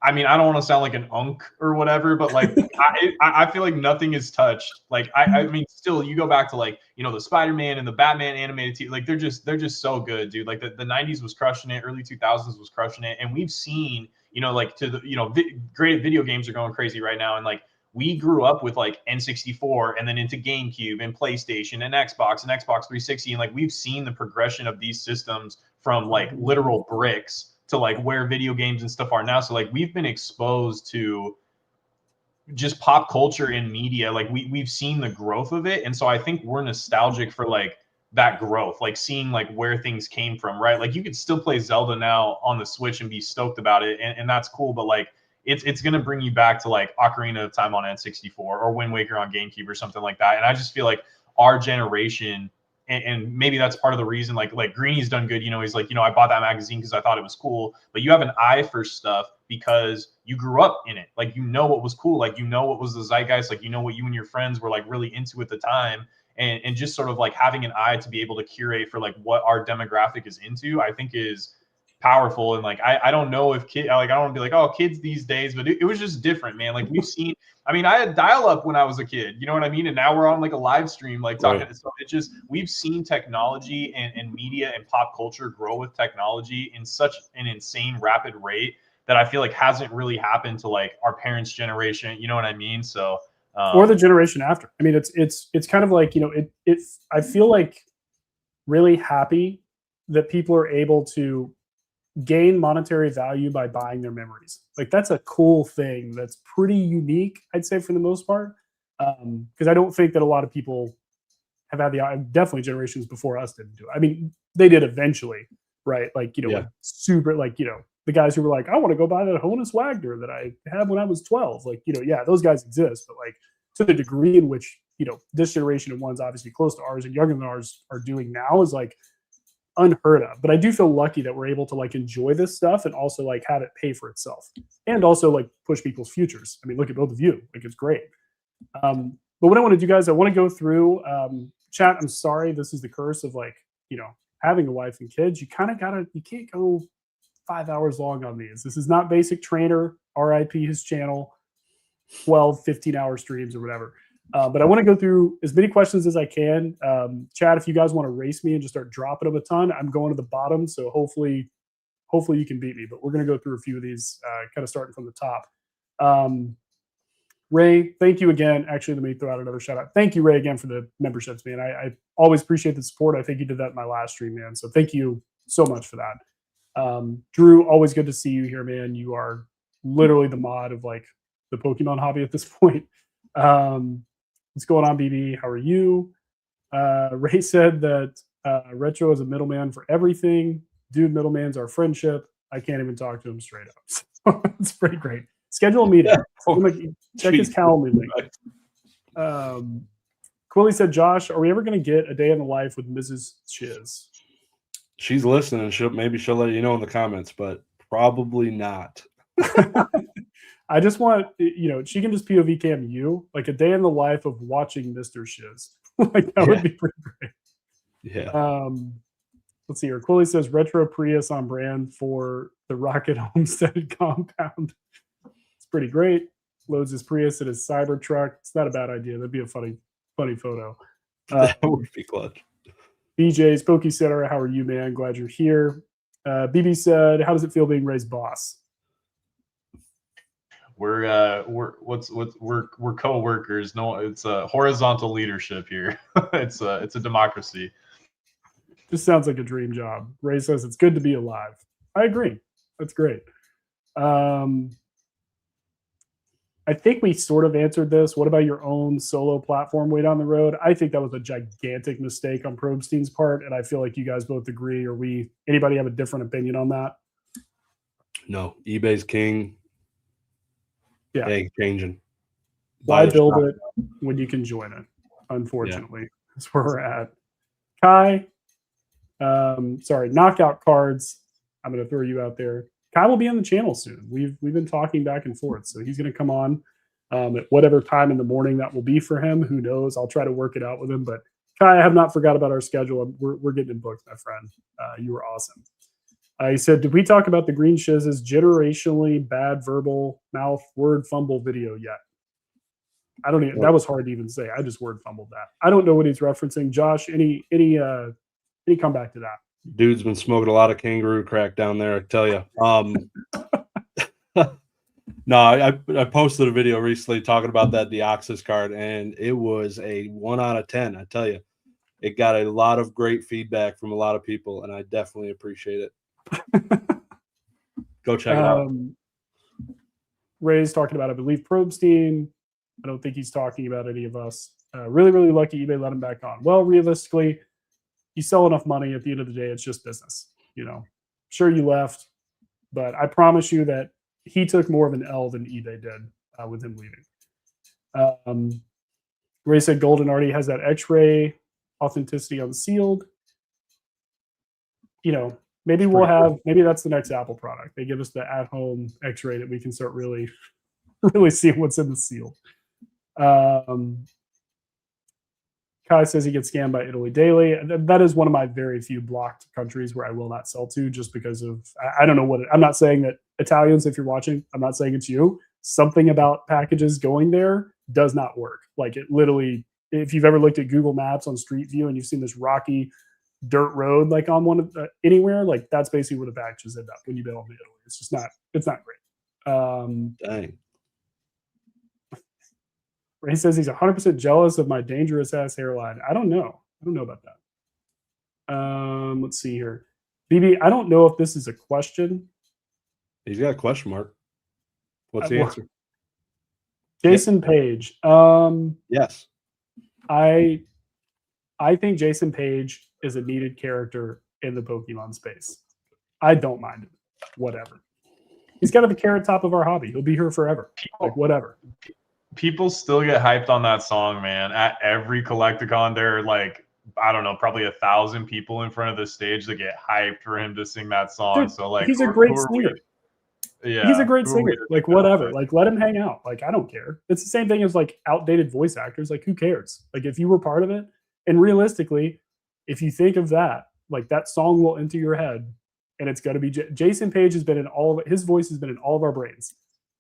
I mean, I don't want to sound like an unk or whatever, but like, I feel like nothing is touched. Like, I mean, still, you go back to like, the Spider-Man and the Batman animated TV, like they're just so good, dude. Like the 90s was crushing it, early 2000s was crushing it, and we've seen, like to the, great video games are going crazy right now, and like we grew up with like N64 and then into GameCube and PlayStation and Xbox 360, and like we've seen the progression of these systems from like literal bricks to like where video games and stuff are now. So like we've been exposed to just pop culture and media. Like we've seen the growth of it. And so I think we're nostalgic for like that growth, like seeing like where things came from, right? Like you could still play Zelda now on the Switch and be stoked about it. And that's cool. But like, it's going to bring you back to like Ocarina of Time on N64 or Wind Waker on GameCube or something like that. And I just feel like our generation and maybe that's part of the reason. Like Greeny's done good. You know, he's like, you know, I bought that magazine because I thought it was cool. But you have an eye for stuff because you grew up in it. Like, you know what was cool. Like, you know what was the zeitgeist. Like, you know what you and your friends were like really into at the time. And just sort of like having an eye to be able to curate for like what our demographic is into, I think is powerful. And like, I don't know if I don't want to be like, oh, kids these days, but it was just different, man. Like, we've seen, I mean, I had dial-up when I was a kid, you know what I mean? And now we're on like a live stream, like talking. Right. So it just, we've seen technology and media and pop culture grow with technology in such an insane rapid rate that I feel like hasn't really happened to like our parents' generation. You know what I mean? So, or the generation after. I mean, it's kind of like, you know, I feel like really happy that people are able to gain monetary value by buying their memories. Like, that's a cool thing. That's pretty unique, I'd say, for the most part. Because I don't think that a lot of people have had definitely generations before us didn't do it. I mean, they did eventually, right? Like, you know, super, like, you know, the guys who were like, I want to go buy that Honus Wagner that I had when I was 12. Like, you know, yeah, those guys exist, but like to the degree in which, you know, this generation of ones obviously close to ours and younger than ours are doing now is like unheard of. But I do feel lucky that we're able to like enjoy this stuff and also like have it pay for itself and also like push people's futures. I mean, look at both of you. Like, it's great. But what I want to do, guys, I want to go through chat. I'm sorry. This is the curse of like, you know, having a wife and kids. You kind of you can't go 5 hours long on these. This is not Basic Trainer, RIP his channel, 12, 15-hour streams or whatever. But I want to go through as many questions as I can. Chad, if you guys want to race me and just start dropping them a ton, I'm going to the bottom. So hopefully you can beat me. But we're going to go through a few of these, kind of starting from the top. Ray, thank you again. Actually, let me throw out another shout out. Thank you, Ray, again, for the memberships, man. I always appreciate the support. I think you did that in my last stream, man. So thank you so much for that. Drew, always good to see you here, man. You are literally the mod of like the Pokemon hobby at this point. What's going on, BB? How are you? Ray said that Retro is a middleman for everything. Dude, middleman's our friendship. I can't even talk to him straight up. So it's pretty great. Schedule a meeting. Check his calendar link. Quilly said, Josh, are we ever going to get a day in the life with Mrs. Chiz? She's listening. Maybe she'll let you know in the comments, but probably not. I just want, you know, she can just POV cam you, like a day in the life of watching Mr. Shiz. Like, that would be pretty great. Yeah. Let's see here. Quilly says retro Prius on brand for the Rocket Homestead compound. It's pretty great. Loads his Prius at his Cybertruck. It's not a bad idea. That'd be a funny photo. That would be clutch. BJ, Spooky Center, how are you, man? Glad you're here. BB said, how does it feel being Ray's boss? We're co-workers. No, it's a horizontal leadership here. It's a democracy. Just sounds like a dream job. Ray says it's good to be alive. I agree. That's great. I think we sort of answered this. What about your own solo platform way down the road? I think that was a gigantic mistake on Probstein's part, and I feel like you guys both agree. Or anybody have a different opinion on that? No, eBay's king. Yeah, hey, changing. Why build it when you can join it? Unfortunately, that's where we're at. Kai, sorry, knockout cards. I'm going to throw you out there. Kai will be on the channel soon. We've been talking back and forth, so he's going to come on at whatever time in the morning that will be for him. Who knows? I'll try to work it out with him. But Kai, I have not forgot about our schedule. We're getting it booked, my friend. You were awesome. He said, did we talk about the Dagreenshiz generationally bad verbal mouth word fumble video yet? I don't even. That was hard to even say. I just word fumbled that. I don't know what he's referencing. Josh, any comeback to that? Dude's been smoking a lot of kangaroo crack down there, I tell you. No, I posted a video recently talking about that Deoxys card, and it was a 1 out of 10. I tell you, it got a lot of great feedback from a lot of people, and I definitely appreciate it. Go check it out. Ray's talking about, I believe, Probstein. I don't think he's talking about any of us. Really, really lucky eBay let him back on. Well, realistically, you sell enough money at the end of the day, it's just business. You know, sure, you left, but I promise you that he took more of an L than eBay did with him leaving. Ray said Golden already has that X-ray authenticity unsealed. You know, maybe It's we'll pretty cool. have, maybe that's the next Apple product. They give us the at-home X-ray that we can start really, really seeing what's in the seal. Kai says he gets scammed by Italy daily. That is one of my very few blocked countries where I will not sell to, just because of, I don't know what I'm not saying that Italians, if you're watching, I'm not saying it's you. Something about packages going there does not work. Like, it literally, if you've ever looked at Google Maps on Street View and you've seen this rocky dirt road, like on one of anywhere, like that's basically where the packages end up when you bail into Italy. It's just not, it's not great. Dang. He says he's 100% jealous of my dangerous ass hairline. I don't know. I don't know about that. Let's see here. BB, I don't know if this is a question. He's got a question mark. What's the Well, answer? Jason Page. Yes. I think Jason Page is a needed character in the Pokemon space. I don't mind it. Whatever. He's got to the carrot top of our hobby. He'll be here forever. Like, whatever. People still get hyped on that song, man. At every Collecticon, there are like, I don't know, probably 1,000 people in front of the stage that get hyped for him to sing that song. Dude, so like, he's a great singer. Yeah, he's a great who are we singer. to Like, think about whatever. it? Like, let him hang out. Like, I don't care. It's the same thing as like outdated voice actors. Like, who cares? Like, if you were part of it, and realistically, if you think of that, like, that song will enter your head, and it's going to be Jason Page has been in all of his voice has been in all of our brains,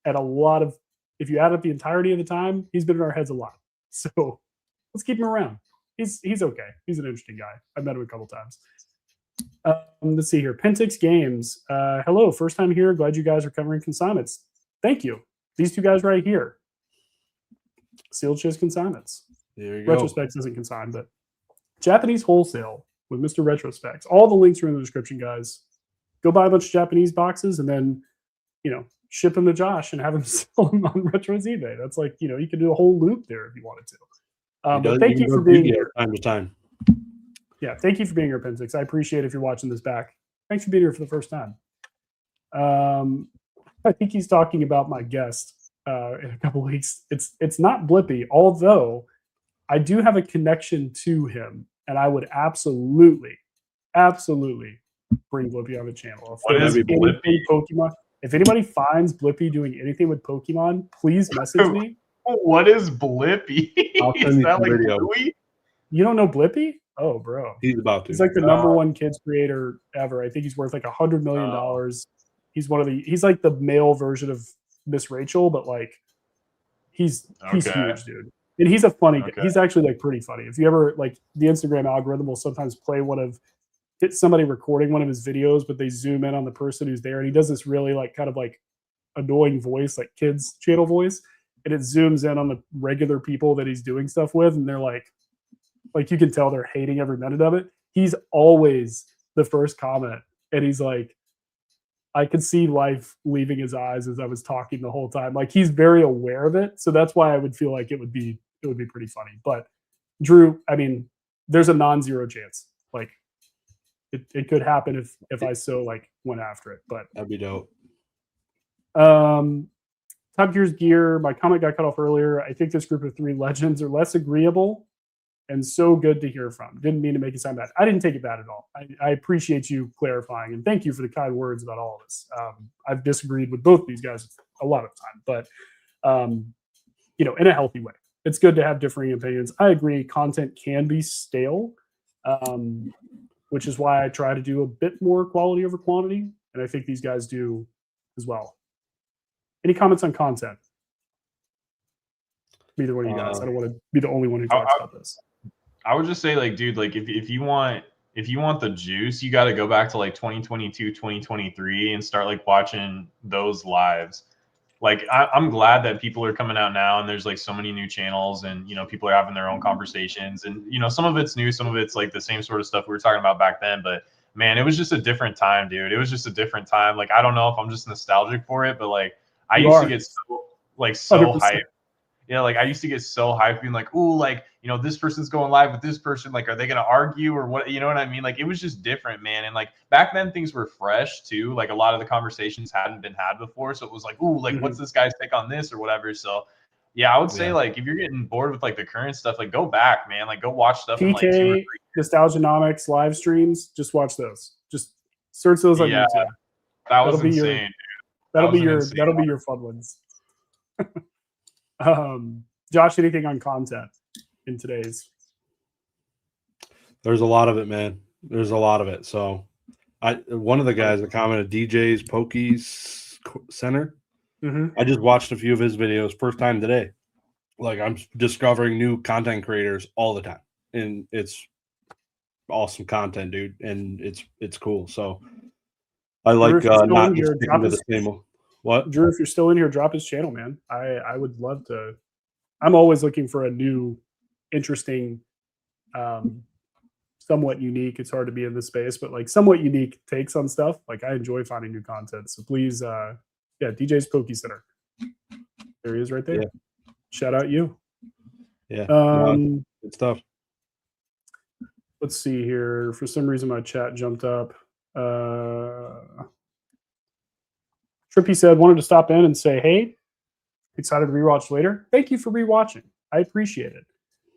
at a lot of. If you add up the entirety of the time, he's been in our heads a lot. So let's keep him around. He's okay. He's an interesting guy. I've met him a couple times. Let's see here. Pentix Games. Hello, first time here. Glad you guys are covering consignments. Thank you. These two guys right here. Sealed Shiz Consignments. There you go. Retrospecs isn't consigned, but Japanese wholesale with Mr. Retrospecs. All the links are in the description, guys. Go buy a bunch of Japanese boxes and then, you know, ship them to Josh and have him sell them on Retro's eBay. That's like, you know, you could do a whole loop there if you wanted to. But thank you for being here. Time to time. Yeah, thank you for being here, Pentix. I appreciate it if you're watching this back. Thanks for being here for the first time. I think he's talking about my guest in a couple weeks. It's not Blippy, although I do have a connection to him, and I would absolutely bring Blippy on the channel. What is Blippy? Pokemon. If anybody finds Blippy doing anything with Pokemon, please message me. What is Blippy? I'll Is send you that some like video. Bluey? You don't know Blippy? Oh, bro. He's about to. He's like the number one kids creator ever. I think he's worth like $100 million. He's he's like the male version of Miss Rachel, but like he's Okay. huge, dude. And he's a funny guy. Okay. He's actually like pretty funny. If you ever like, the Instagram algorithm will sometimes play get somebody recording one of his videos, but they zoom in on the person who's there, and he does this really like kind of like annoying voice, like kids channel voice, and it zooms in on the regular people that he's doing stuff with, and they're like you can tell they're hating every minute of it. He's always the first comment, and he's like, I could see life leaving his eyes as I was talking the whole time. Like, he's very aware of it, so that's why I would feel like it would be pretty funny. But Drew, I mean, there's a non-zero chance. Like, it could happen if I so like went after it, but That'd be dope. Top Gear's gear. My comment got cut off earlier. I think this group of 3 legends are less agreeable and so good to hear from. Didn't mean to make it sound bad. I didn't take it bad at all. I appreciate you clarifying, and thank you for the kind words about all of this. I've disagreed with both these guys a lot of time, but you know, in a healthy way. It's good to have differing opinions. I agree. Content can be stale. Which is why I try to do a bit more quality over quantity, and I think these guys do as well. Any comments on content? Either one of you guys. I don't want to be the only one who talks about this. I would just say, like, dude, like if you want the juice, you got to go back to like 2022, 2023 and start like watching those lives. Like, I'm glad that people are coming out now, and there's like so many new channels, and, you know, people are having their own conversations, and, you know, some of it's new, some of it's like the same sort of stuff we were talking about back then. But man, it was just a different time, dude. It was just a different time. Like, I don't know if I'm just nostalgic for it, but like I used to get so 100%. hyped. Yeah, like I used to get so hyped, being like, ooh, like, you know, this person's going live with this person. Like, are they gonna argue or what? You know what I mean? Like, it was just different, man. And like back then, things were fresh too. Like, a lot of the conversations hadn't been had before, so it was like, ooh, like, what's this guy's take on this or whatever. So Yeah, I would say Yeah. like if you're getting bored with like the current stuff, like go back, man. Like go watch stuff in like 2 or 3 PK, Nostalgianomics live streams, just watch those. Just search those on Yeah, YouTube. that was That'll be insane. your that'll was be an your insane that'll be your fun ones. Josh, anything on content in today's? There's a lot of it, man. There's a lot of it. So one of the guys that commented, DJ's Pokies Center. I just watched a few of his videos first time today. Like I'm discovering new content creators all the time, and it's awesome content, dude. And it's cool. So I like not just sticking to the same. What, Drew? If you're still in here, drop his channel, man. I would love to. I'm always looking for a new, interesting, somewhat unique. It's hard to be in this space, but like somewhat unique takes on stuff. Like I enjoy finding new content. So please, DJ's Poke Center. There he is, right there. Yeah. Shout out you. Yeah. Good stuff. Let's see here. For some reason, my chat jumped up. Trippy said, wanted to stop in and say, hey, excited to rewatch later. Thank you for rewatching. I appreciate it.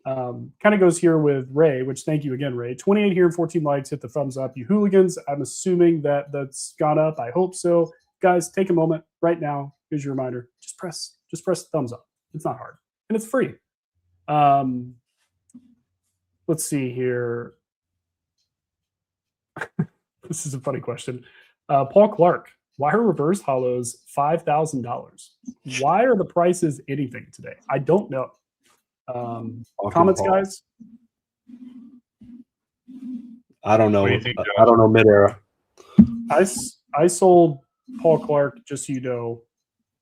Kind of goes here with Ray, which thank you again, Ray. 28 here and 14 likes. Hit the thumbs up, you hooligans. I'm assuming that's gone up. I hope so. Guys, take a moment right now. Here's your reminder. Just press the thumbs up. It's not hard. And it's free. Let's see here. This is a funny question. Paul Clark, why are reverse hollows $5,000? Why are the prices anything today? I don't know. Comments, guys? I don't know. What do you think, Josh? I don't know mid-era. I sold Paul Clark, just so you know,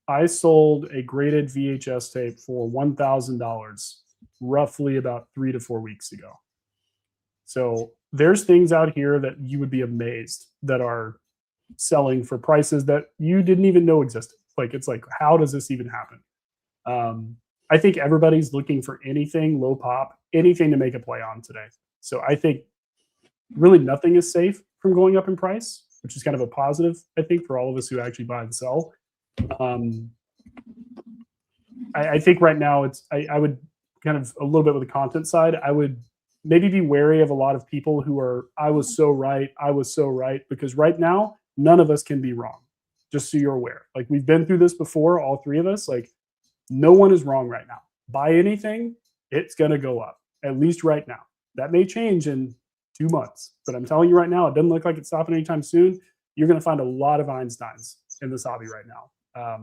I sold a graded VHS tape for $1,000 roughly about 3 to 4 weeks ago. So there's things out here that you would be amazed that are selling for prices that you didn't even know existed. Like, it's like, how does this even happen? I think everybody's looking for anything low pop, anything to make a play on today. So I think really nothing is safe from going up in price, which is kind of a positive, I think, for all of us who actually buy and sell. I think right now I would kind of a little bit with the content side, I would maybe be wary of a lot of people who are, I was so right, because right now, none of us can be wrong, just so you're aware. Like, we've been through this before, all three of us. Like, no one is wrong right now. Buy anything, it's going to go up, at least right now. That may change in 2 months, but I'm telling you right now, it doesn't look like it's stopping anytime soon. You're going to find a lot of Einsteins in this hobby right now.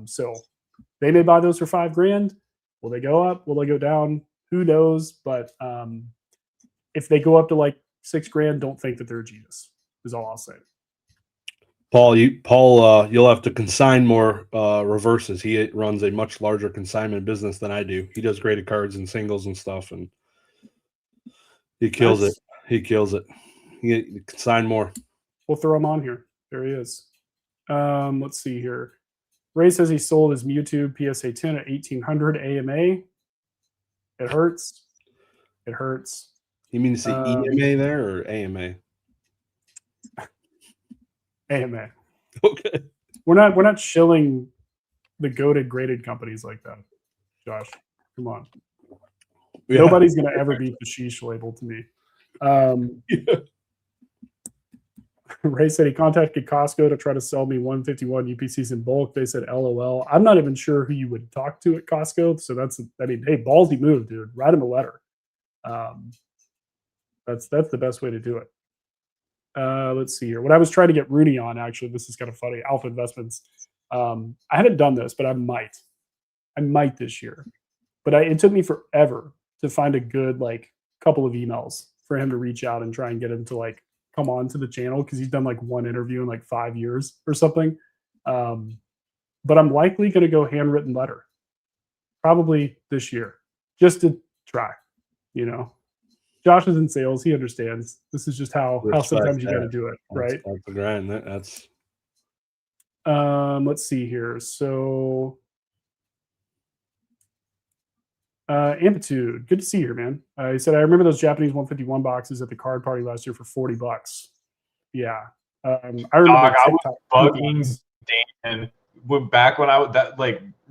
So they may buy those for $5,000. Will they go up? Will they go down? Who knows? But if they go up to like $6,000, don't think that they're a genius, is all I'll say. Paul, you'll have to consign more reverses. He runs a much larger consignment business than I do. He does graded cards and singles and stuff, and he kills it. He kills it. He consign more. We'll throw him on here. There he is. Let's see here. Ray says he sold his Mewtwo PSA 10 at 1,800 AMA. It hurts. It hurts. You mean to say EMA there or AMA? AMA. Okay. We're not shilling the goated graded companies like that, Josh. Come on. Yeah. Nobody's gonna ever beat the sheesh label to me. Ray said he contacted Costco to try to sell me 151 UPCs in bulk. They said LOL. I'm not even sure who you would talk to at Costco. So hey, ballsy move, dude. Write him a letter. That's the best way to do it. Let's see here. What I was trying to get Rooney on, actually, this is kind of funny. Alpha Investments. I haven't done this, but I might. I might this year. But it took me forever to find a good couple of emails for him to reach out and try and get him to come on to the channel, because he's done one interview in 5 years or something. But I'm likely going to go handwritten letter probably this year, just to try. Josh is in sales. He understands. This is just how sometimes you got to do it, right? That's the grind. That's. Let's see here. So, Amplitude, good to see you here, man. He said, I remember those Japanese 151 boxes at the card party last year for $40. Yeah. I remember. Dog, I was bugging Dan back when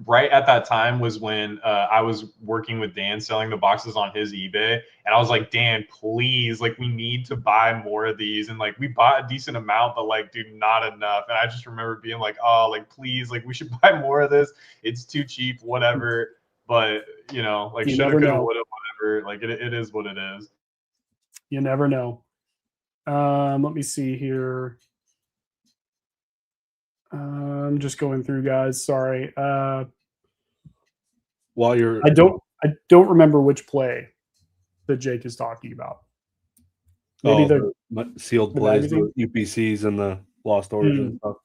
right at that time was when I was working with Dan selling the boxes on his eBay, and I was like, Dan, please, like, we need to buy more of these, and like we bought a decent amount, but like, dude, not enough. And I just remember being like, oh, like, please, like, we should buy more of this. It's too cheap, whatever. But you know, like, shoulda, coulda, woulda, whatever. Like, it is what it is. You never know. Let me see here. I'm just going through, guys. Sorry. While you're, I don't remember which play that Jake is talking about. Maybe the sealed plays, the UPCs and the lost orders and stuff.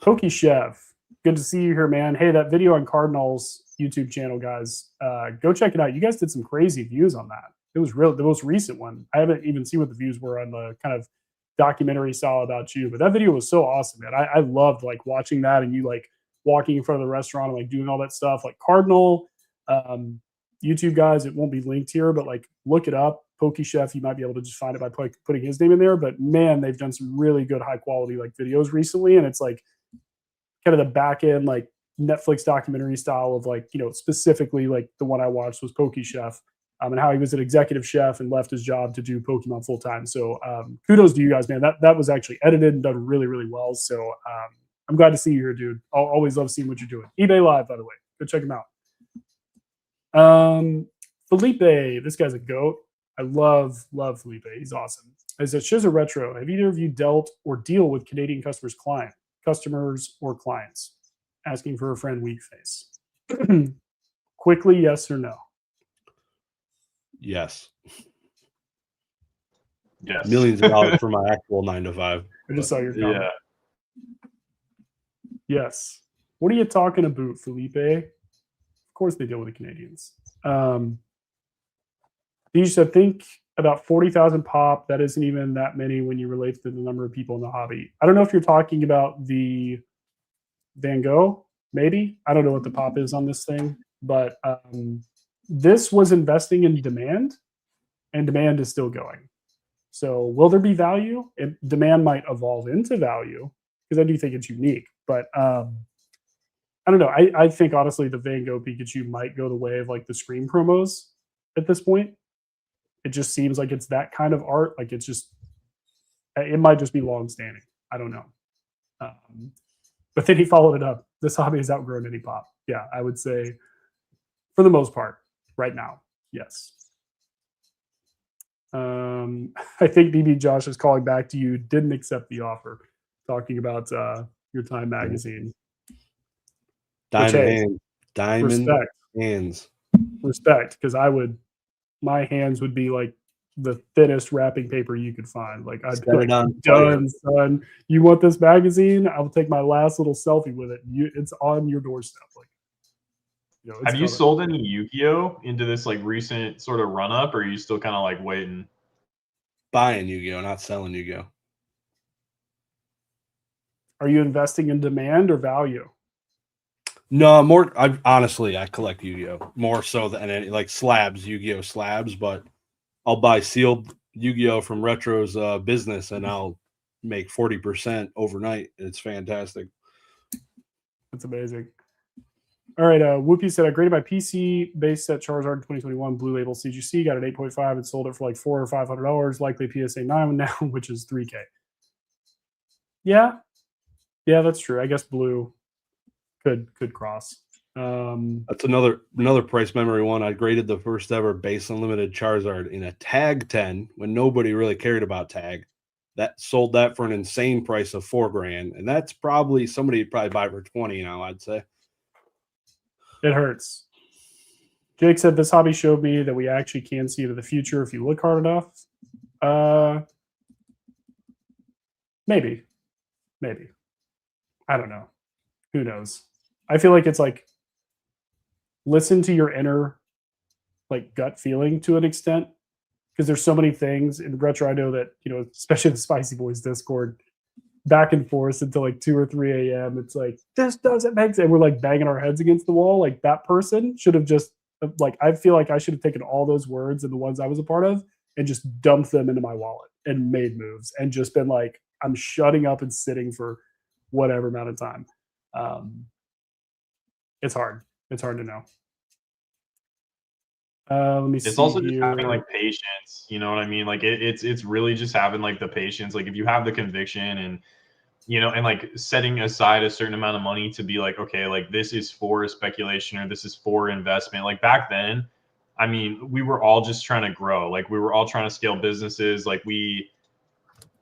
Pokey Chef, good to see you here, man. Hey, that video on Cardinals YouTube channel, guys, go check it out. You guys did some crazy views on that. It was the most recent one. I haven't even seen what the views were on the kind of documentary style about you, but that video was so awesome, man. I loved like watching that, and you like walking in front of the restaurant and like doing all that stuff. Like Cardinal YouTube guys, it won't be linked here, but like look it up. Pokey Chef, you might be able to just find it by putting his name in there. But man, they've done some really good high quality like videos recently, and it's like kind of the back end like Netflix documentary style of like, you know, specifically like the one I watched was Pokey Chef. And how he was an executive chef and left his job to do Pokemon full time. So kudos to you guys, man. That was actually edited and done really, really well. So I'm glad to see you here, dude. I'll always love seeing what you're doing. eBay Live, by the way. Go check him out. Felipe, this guy's a goat. I love Felipe. He's awesome. I said, Shiz or Retro, have either of you dealt or deal with Canadian customers or clients? Asking for a friend, weak face. Quickly, yes or no? Yes. Yes. Millions of dollars for my actual 9 to 5. I just saw your comment. Yeah. Yes. What are you talking about, Felipe? Of course they deal with the Canadians. You should think about 40,000 pop. That isn't even that many when you relate to the number of people in the hobby. I don't know if you're talking about the Van Gogh, maybe. I don't know what the pop is on this thing, but this was investing in demand, and demand is still going. So will there be value? Demand might evolve into value, because I do think it's unique. But I don't know. I think, honestly, the Van Gogh Pikachu might go the way of like the Scream promos at this point. It just seems like it's that kind of art. Like it might just be long-standing. I don't know. But then he followed it up. This hobby has outgrown any pop. Yeah, I would say for the most part. Right now, yes. I think BB Josh is calling back to you. Didn't accept the offer. Talking about your Time magazine. Diamond respect. hands. Respect, because my hands would be like the thinnest wrapping paper you could find. Like I'd be like, done, son. You want this magazine? I'll take my last little selfie with it. It's on your doorstep. Like. You know, have you sold any Yu-Gi-Oh into this like recent sort of run up, or are you still kind of like waiting? Buying Yu-Gi-Oh, not selling Yu-Gi-Oh. Are you investing in demand or value? No, more. Honestly, I collect Yu-Gi-Oh more so than any like slabs, Yu-Gi-Oh slabs. But I'll buy sealed Yu-Gi-Oh from Retro's business, and I'll make 40% overnight. It's fantastic. That's amazing. All right, Whoopi said, I graded my PC base set Charizard in 2021, Blue Label CGC, got an 8.5 and sold it for like $400 or $500, likely PSA 9 now, which is $3K. Yeah, that's true. I guess Blue could cross. That's another price memory one. I graded the first ever base unlimited Charizard in a tag 10 when nobody really cared about tag. That sold that for an insane price of $4,000, and that's probably somebody would probably buy for 20 now, I'd say. It hurts. Jake said this hobby showed me that we actually can see into the future if you look hard enough. Maybe. I don't know. Who knows? I feel like it's like listen to your inner like gut feeling to an extent, because there's so many things in Retro. I know that, you know, especially the Spicy Boys Discord, back and forth until like 2 or 3 a.m. It's like, this doesn't make sense. And we're like banging our heads against the wall. Like that person should have just like, I feel like I should have taken all those words and the ones I was a part of and just dumped them into my wallet and made moves and just been like, I'm shutting up and sitting for whatever amount of time. It's hard. It's hard to know. Let me see. It's also just here. having like patience. You know what I mean? Like it's really just having like the patience. Like if you have the conviction and and like setting aside a certain amount of money to be like, okay, like this is for speculation or this is for investment. Like back then, I mean, we were all just trying to grow. Like we were all trying to scale businesses. Like we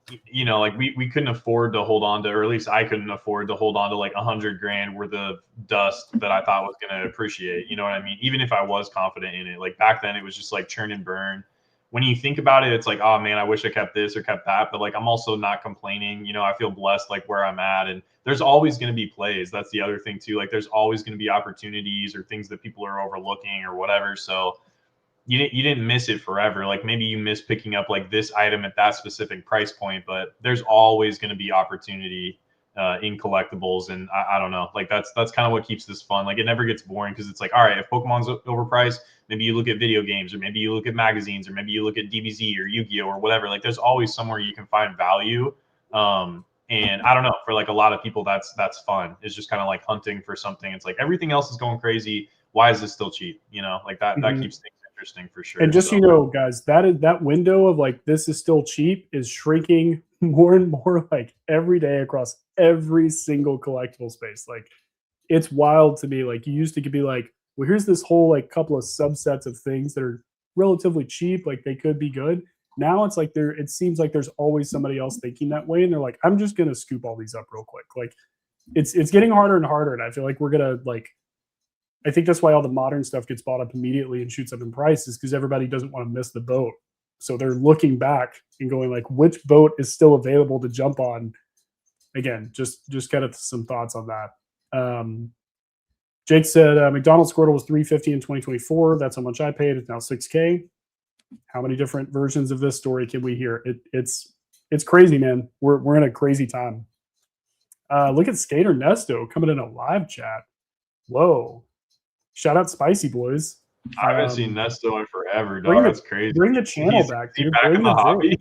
couldn't afford to hold on to, or at least I couldn't afford to hold on to like $100,000 worth of dust that I thought was going to appreciate. You know what I mean? Even if I was confident in it, like back then it was just like churn and burn. When you think about it, it's like, oh man, I wish I kept this or kept that. But like, I'm also not complaining. I feel blessed like where I'm at. And there's always going to be plays. That's the other thing too. Like there's always going to be opportunities or things that people are overlooking or whatever. So you didn't miss it forever. Like maybe you missed picking up like this item at that specific price point, but there's always going to be opportunity in collectibles. And I don't know, like that's kind of what keeps this fun. Like it never gets boring because it's like, all right, if Pokemon's overpriced, maybe you look at video games or maybe you look at magazines or maybe you look at DBZ or Yu-Gi-Oh or whatever. Like there's always somewhere you can find value. And I don't know, for like a lot of people, that's fun. It's just kind of like hunting for something. It's like everything else is going crazy. Why is this still cheap? Like that keeps things interesting for sure. And just guys, that window of like this is still cheap is shrinking more and more like every day across every single collectible space. Like it's wild to me. Like you used to be like, well, here's this whole like couple of subsets of things that are relatively cheap, like they could be good. Now it's like it seems like there's always somebody else thinking that way, and they're like, I'm just gonna scoop all these up real quick. Like it's getting harder and harder, and I feel like we're gonna like. I think that's why all the modern stuff gets bought up immediately and shoots up in price, is because everybody doesn't want to miss the boat. So they're looking back and going like, which boat is still available to jump on? Again, just kind of some thoughts on that. Jake said McDonald's Squirtle was $350 in 2024. That's how much I paid. It's now $6K. How many different versions of this story can we hear? It's crazy, man. We're in a crazy time. Look at Skater Nesto coming in a live chat. Whoa. Shout out Spicy Boys. I haven't seen Nesto in forever, dog. That's crazy. Bring the channel back, dude. Back in the hobby.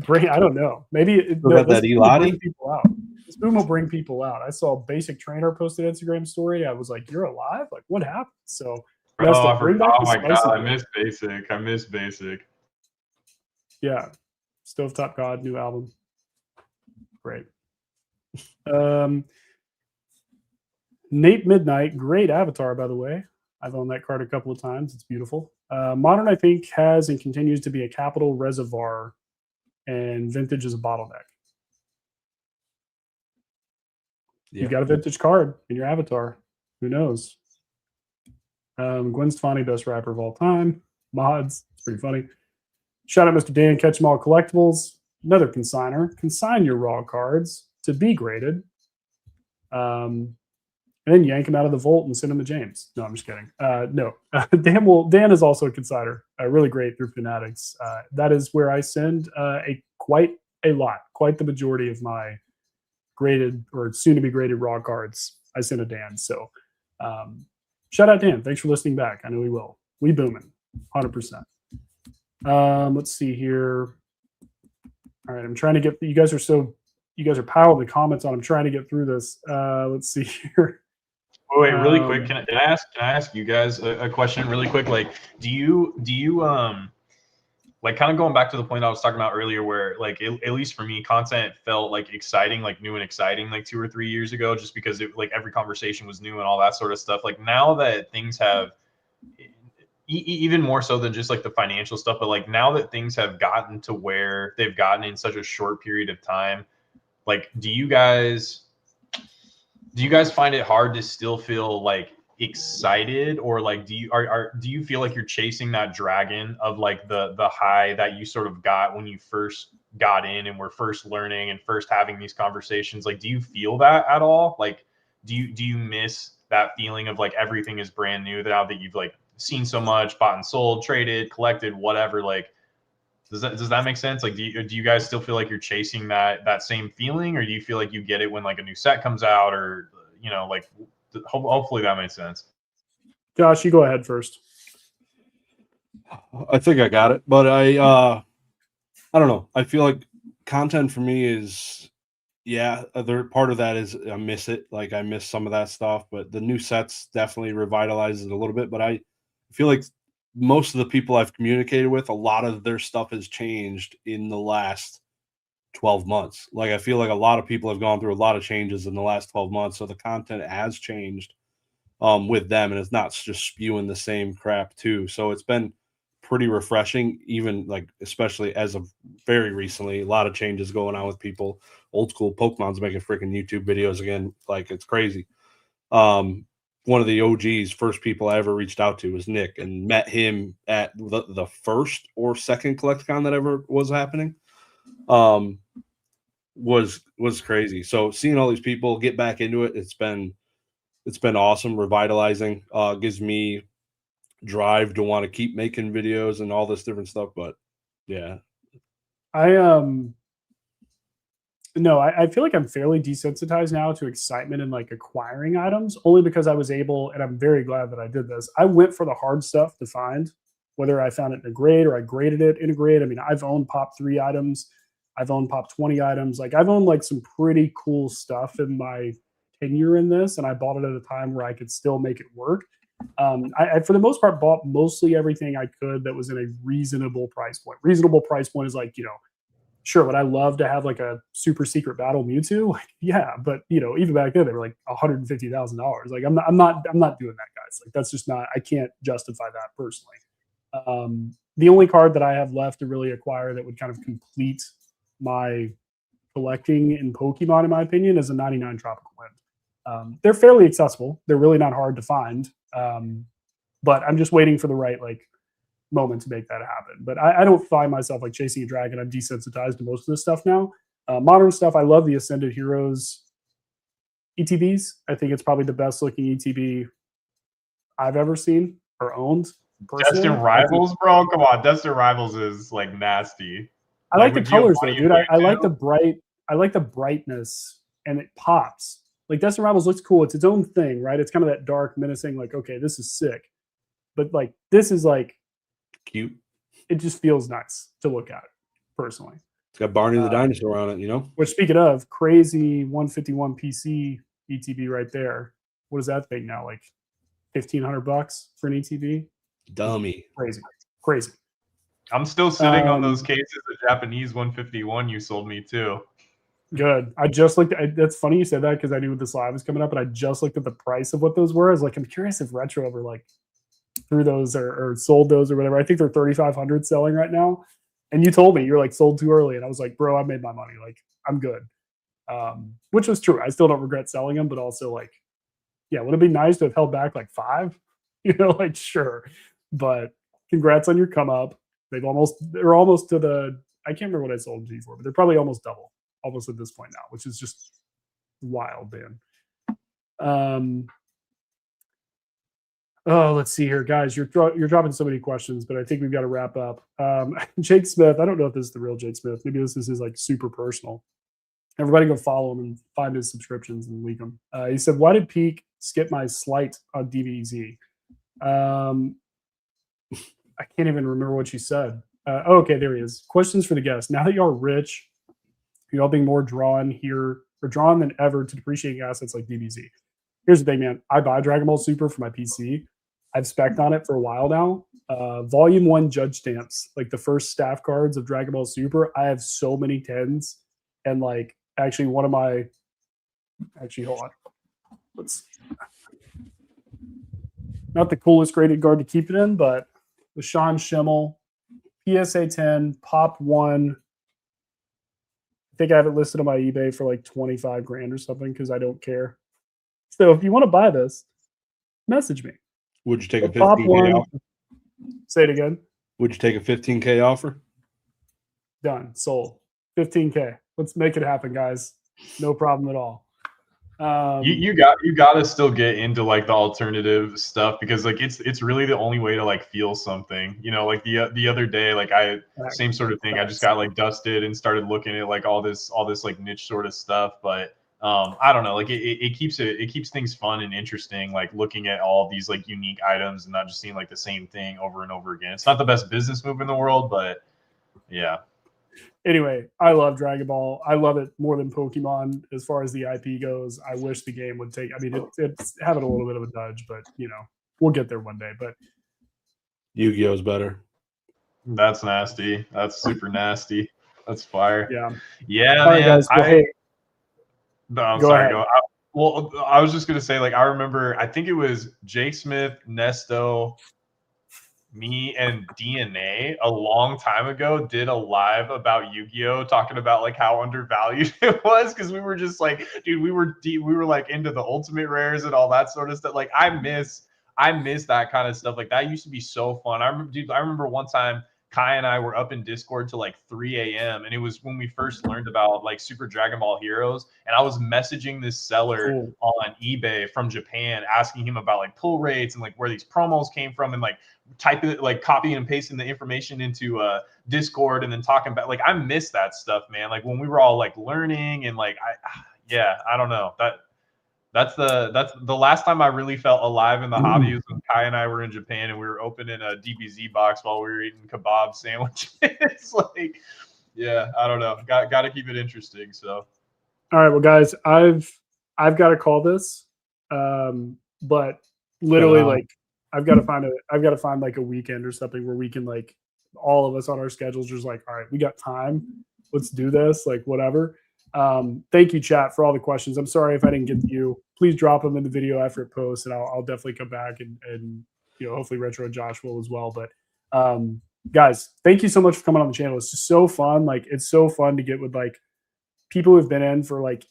I don't know. Maybe that Elottie? People out. This boom will bring people out. I saw Basic Trainer posted Instagram story. I was like, "You're alive? Like, what happened?" So, Nesto, bring back the my Spicy god, Boys. I miss Basic. Yeah, Stovetop God new album. Great. Nate Midnight, great avatar, by the way. I've owned that card a couple of times. It's beautiful. Modern, I think, has and continues to be a capital reservoir, and vintage is a bottleneck. Yeah. You've got a vintage card in your avatar. Who knows? Gwen Stefani, best rapper of all time. Mods, it's pretty funny. Shout out Mr. Dan, Catch 'em All Collectibles. Another consigner. Consign your raw cards to be graded. And then yank him out of the vault and send him to James. No, I'm just kidding. No, Dan is also a consigner. Really great through Fanatics. That is where I send quite the majority of my graded or soon to be graded raw cards. I send to Dan. So shout out Dan. Thanks for listening back. I know he will. We booming 100%. Let's see here. All right, I'm trying to get. You guys are piling the comments on. I'm trying to get through this. Let's see here. Wait, really quick. Can I ask you guys a question really quick? Like, do you like kind of going back to the point I was talking about earlier, where like at least for me, content felt like exciting, like new and exciting, like 2 or 3 years ago, just because it like every conversation was new and all that sort of stuff. Like now that things have even more so than just like the financial stuff, but like now that things have gotten to where they've gotten in such a short period of time, like do you guys find it hard to still feel like excited, or like do you feel like you're chasing that dragon of like the high that you sort of got when you first got in and were first learning and first having these conversations? Like do you feel that at all? Like do you miss that feeling of like everything is brand new now that you've like seen so much, bought and sold, traded, collected, whatever? Like does that make sense? Like do you guys still feel like you're chasing that same feeling, or do you feel like you get it when like a new set comes out, or like hopefully that makes sense? Josh, you go ahead first. I think I got it, but I don't know. I feel like content for me is Yeah, other part of that is I miss it. Like I miss some of that stuff, but the new sets definitely revitalizes it a little bit. But I feel like most of the people I've communicated with, a lot of their stuff has changed in the last 12 months. Like I feel like a lot of people have gone through a lot of changes in the last 12 months. So the content has changed with them, and it's not just spewing the same crap too. So it's been pretty refreshing, even like especially as of very recently. A lot of changes going on with people. Old school Pokemon's making freaking YouTube videos again, like it's crazy. One of the OGs, first people I ever reached out to was Nick, and met him at the first or second CollectCon that ever was happening. Was crazy. So seeing all these people get back into it, it's been awesome, revitalizing. Gives me drive to want to keep making videos and all this different stuff. But yeah, I feel like I'm fairly desensitized now to excitement and like acquiring items, only because I was able, and I'm very glad that I did this. I went for the hard stuff to find, whether I found it in a grade or I graded it in a grade. I mean, I've owned Pop 3 items, I've owned Pop 20 items. Like I've owned like some pretty cool stuff in my tenure in this, and I bought it at a time where I could still make it work. I for the most part bought mostly everything I could that was in a reasonable price point. Reasonable price point is like, sure, would I love to have like a super secret battle Mewtwo? Like, yeah, but even back then they were like $150,000. Like I'm not doing that, guys. Like that's just not. I can't justify that personally. The only card that I have left to really acquire that would kind of complete my collecting in Pokemon, in my opinion, is a 99 Tropical Wind. They're fairly accessible. They're really not hard to find. But I'm just waiting for the right moment to make that happen. But I don't find myself like chasing a dragon. I'm desensitized to most of this stuff now. Modern stuff, I love the Ascended Heroes ETBs. I think it's probably the best looking ETB I've ever seen or owned. Destined Rivals, bro. Come on, Destined Rivals is like nasty. I like the colors though, dude. I like the bright. I like the brightness, and it pops. Like Destined Rivals looks cool. It's its own thing, right? It's kind of that dark, menacing. Like, okay, this is sick, but like this is like cute. It just feels nice to look at, personally. It's got Barney the dinosaur on it, Which, speaking of, crazy 151 PC ETB right there. What is that thing now? Like $1,500 for an ETB? Dummy. Crazy. I'm still sitting on those cases of Japanese 151 you sold me too. Good. I just looked at, that's funny you said that because I knew this live was coming up, but I just looked at the price of what those were. I was like, I'm curious if Retro ever like threw those or sold those or whatever. I think they're 3,500 selling right now. And you told me you're like sold too early, and I was like, bro, I made my money. Like I'm good. Which was true. I still don't regret selling them, but also like, yeah, would it be nice to have held back like 5? Like sure. But congrats on your come up. They're almost to the, I can't remember what I sold G for, but they're probably almost double, almost at this point now, which is just wild, man. Oh, let's see here, guys. You're dropping so many questions, but I think we've got to wrap up. Jake Smith, I don't know if this is the real Jake Smith. Maybe this is his like super personal. Everybody go follow him and find his subscriptions and leak them. He said, "Why did Peek skip my slight on DBZ?" I can't even remember what she said. Okay, there he is. Questions for the guest. Now that y'all are rich, y'all being more drawn than ever to depreciating assets like DBZ. Here's the thing, man. I buy Dragon Ball Super for my PC. I've spec'd on it for a while now. Volume 1 judge stamps, like the first staff cards of Dragon Ball Super. I have so many 10s. And like, actually, hold on. Not the coolest graded card to keep it in, but the Sean Schimmel, PSA 10, Pop 1. I think I have it listed on my eBay for like 25 grand or something because I don't care. So if you want to buy this, message me. Would you take a 15K offer? Say it again. Would you take a 15K offer? Done. Sold. 15K. Let's make it happen, guys. No problem at all. You got to still get into like the alternative stuff because like it's really the only way to like feel something. Like the other day, like same sort of thing. I just got like dusted and started looking at like all this like niche sort of stuff, but I don't know, like it keeps things fun and interesting, like looking at all these like unique items and not just seeing like the same thing over and over again. It's not the best business move in the world, but yeah. Anyway, I love Dragon Ball. I love it more than Pokemon as far as the IP goes. I wish the game would take. I mean, it's having a little bit of a nudge, but we'll get there one day. But Yu-Gi-Oh's better. That's nasty. That's super nasty. That's fire. yeah. Yeah, All right, man. guys. Well, hey, No, I'm go sorry. ahead. Go. Well, I was just gonna say, like, I remember. I think it was Jake Smith, Nesto, me, and DNA a long time ago did a live about Yu-Gi-Oh, talking about like how undervalued it was, because we were just like, dude, we were like into the ultimate rares and all that sort of stuff. Like, I miss that kind of stuff. Like, that used to be so fun. I remember one time Kai and I were up in Discord till like 3 a.m. and it was when we first learned about like Super Dragon Ball Heroes, and I was messaging this seller on eBay from Japan, asking him about like pull rates and like where these promos came from, and like typing it, like copying and pasting the information into Discord, and then talking about, like, I miss that stuff, man. Like when we were all like learning, and like I don't know, that's the last time I really felt alive in the hobby was when Kai and I were in Japan and we were opening a DBZ box while we were eating kebab sandwiches. Like, yeah, I don't know. Got to keep it interesting. So, all right, well, guys, I've got to call this, but literally, like, I've got to find like a weekend or something where we can, like, all of us on our schedules just like, all right, we got time, let's do this, like, whatever. Thank you, chat, for all the questions. I'm sorry if I didn't get to you. Please drop them in the video after it posts, and I'll definitely come back and hopefully Retro and Josh will as well. But guys, thank you so much for coming on the channel. It's just so fun. Like, it's so fun to get with like people who've been in for like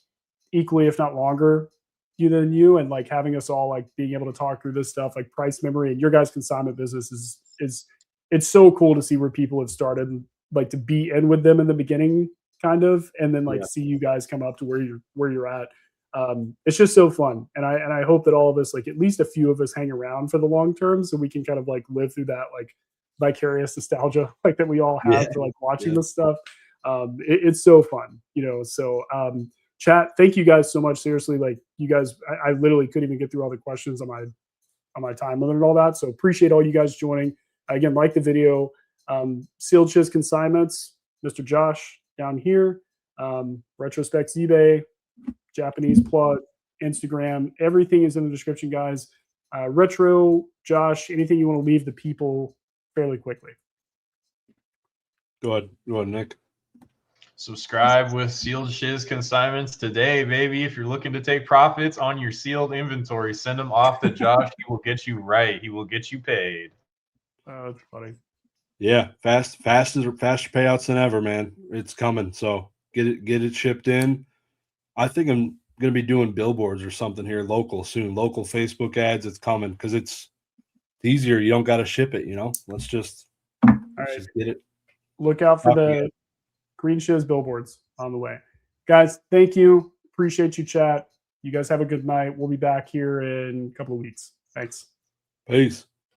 equally, if not longer, than you, and like having us all like being able to talk through this stuff, like price memory, and your guys' consignment business is it's so cool to see where people have started, like, to be in with them in the beginning, kind of, and then like see you guys come up to where you're at. It's just so fun, and I hope that all of us, like at least a few of us, hang around for the long term, so we can kind of like live through that like vicarious nostalgia like that we all have for like watching this stuff. It's so fun, So chat, thank you guys so much. Seriously, like, you guys, I literally couldn't even get through all the questions on my time limit and all that. So appreciate all you guys joining. Again, like the video. Sealed Chiz Consignments, Mr. Josh down here, Retrospecs eBay, Japanese plug, Instagram, everything is in the description, guys. Retro, Josh, anything you want to leave the people fairly quickly? Go ahead, Nick. Subscribe with Sealed Chiz Consignments today, baby. If you're looking to take profits on your sealed inventory, send them off to Josh. He will get you right. He will get you paid. That's funny. Yeah, faster payouts than ever, man. It's coming. So get it shipped in. I think I'm gonna be doing billboards or something here local soon. Local Facebook ads. It's coming because it's easier. You don't got to ship it. Let's just get it. Look out for the Dagreenshiz billboards on the way, guys. Thank you. Appreciate you, chat. You guys have a good night. We'll be back here in a couple of weeks. Thanks. Peace.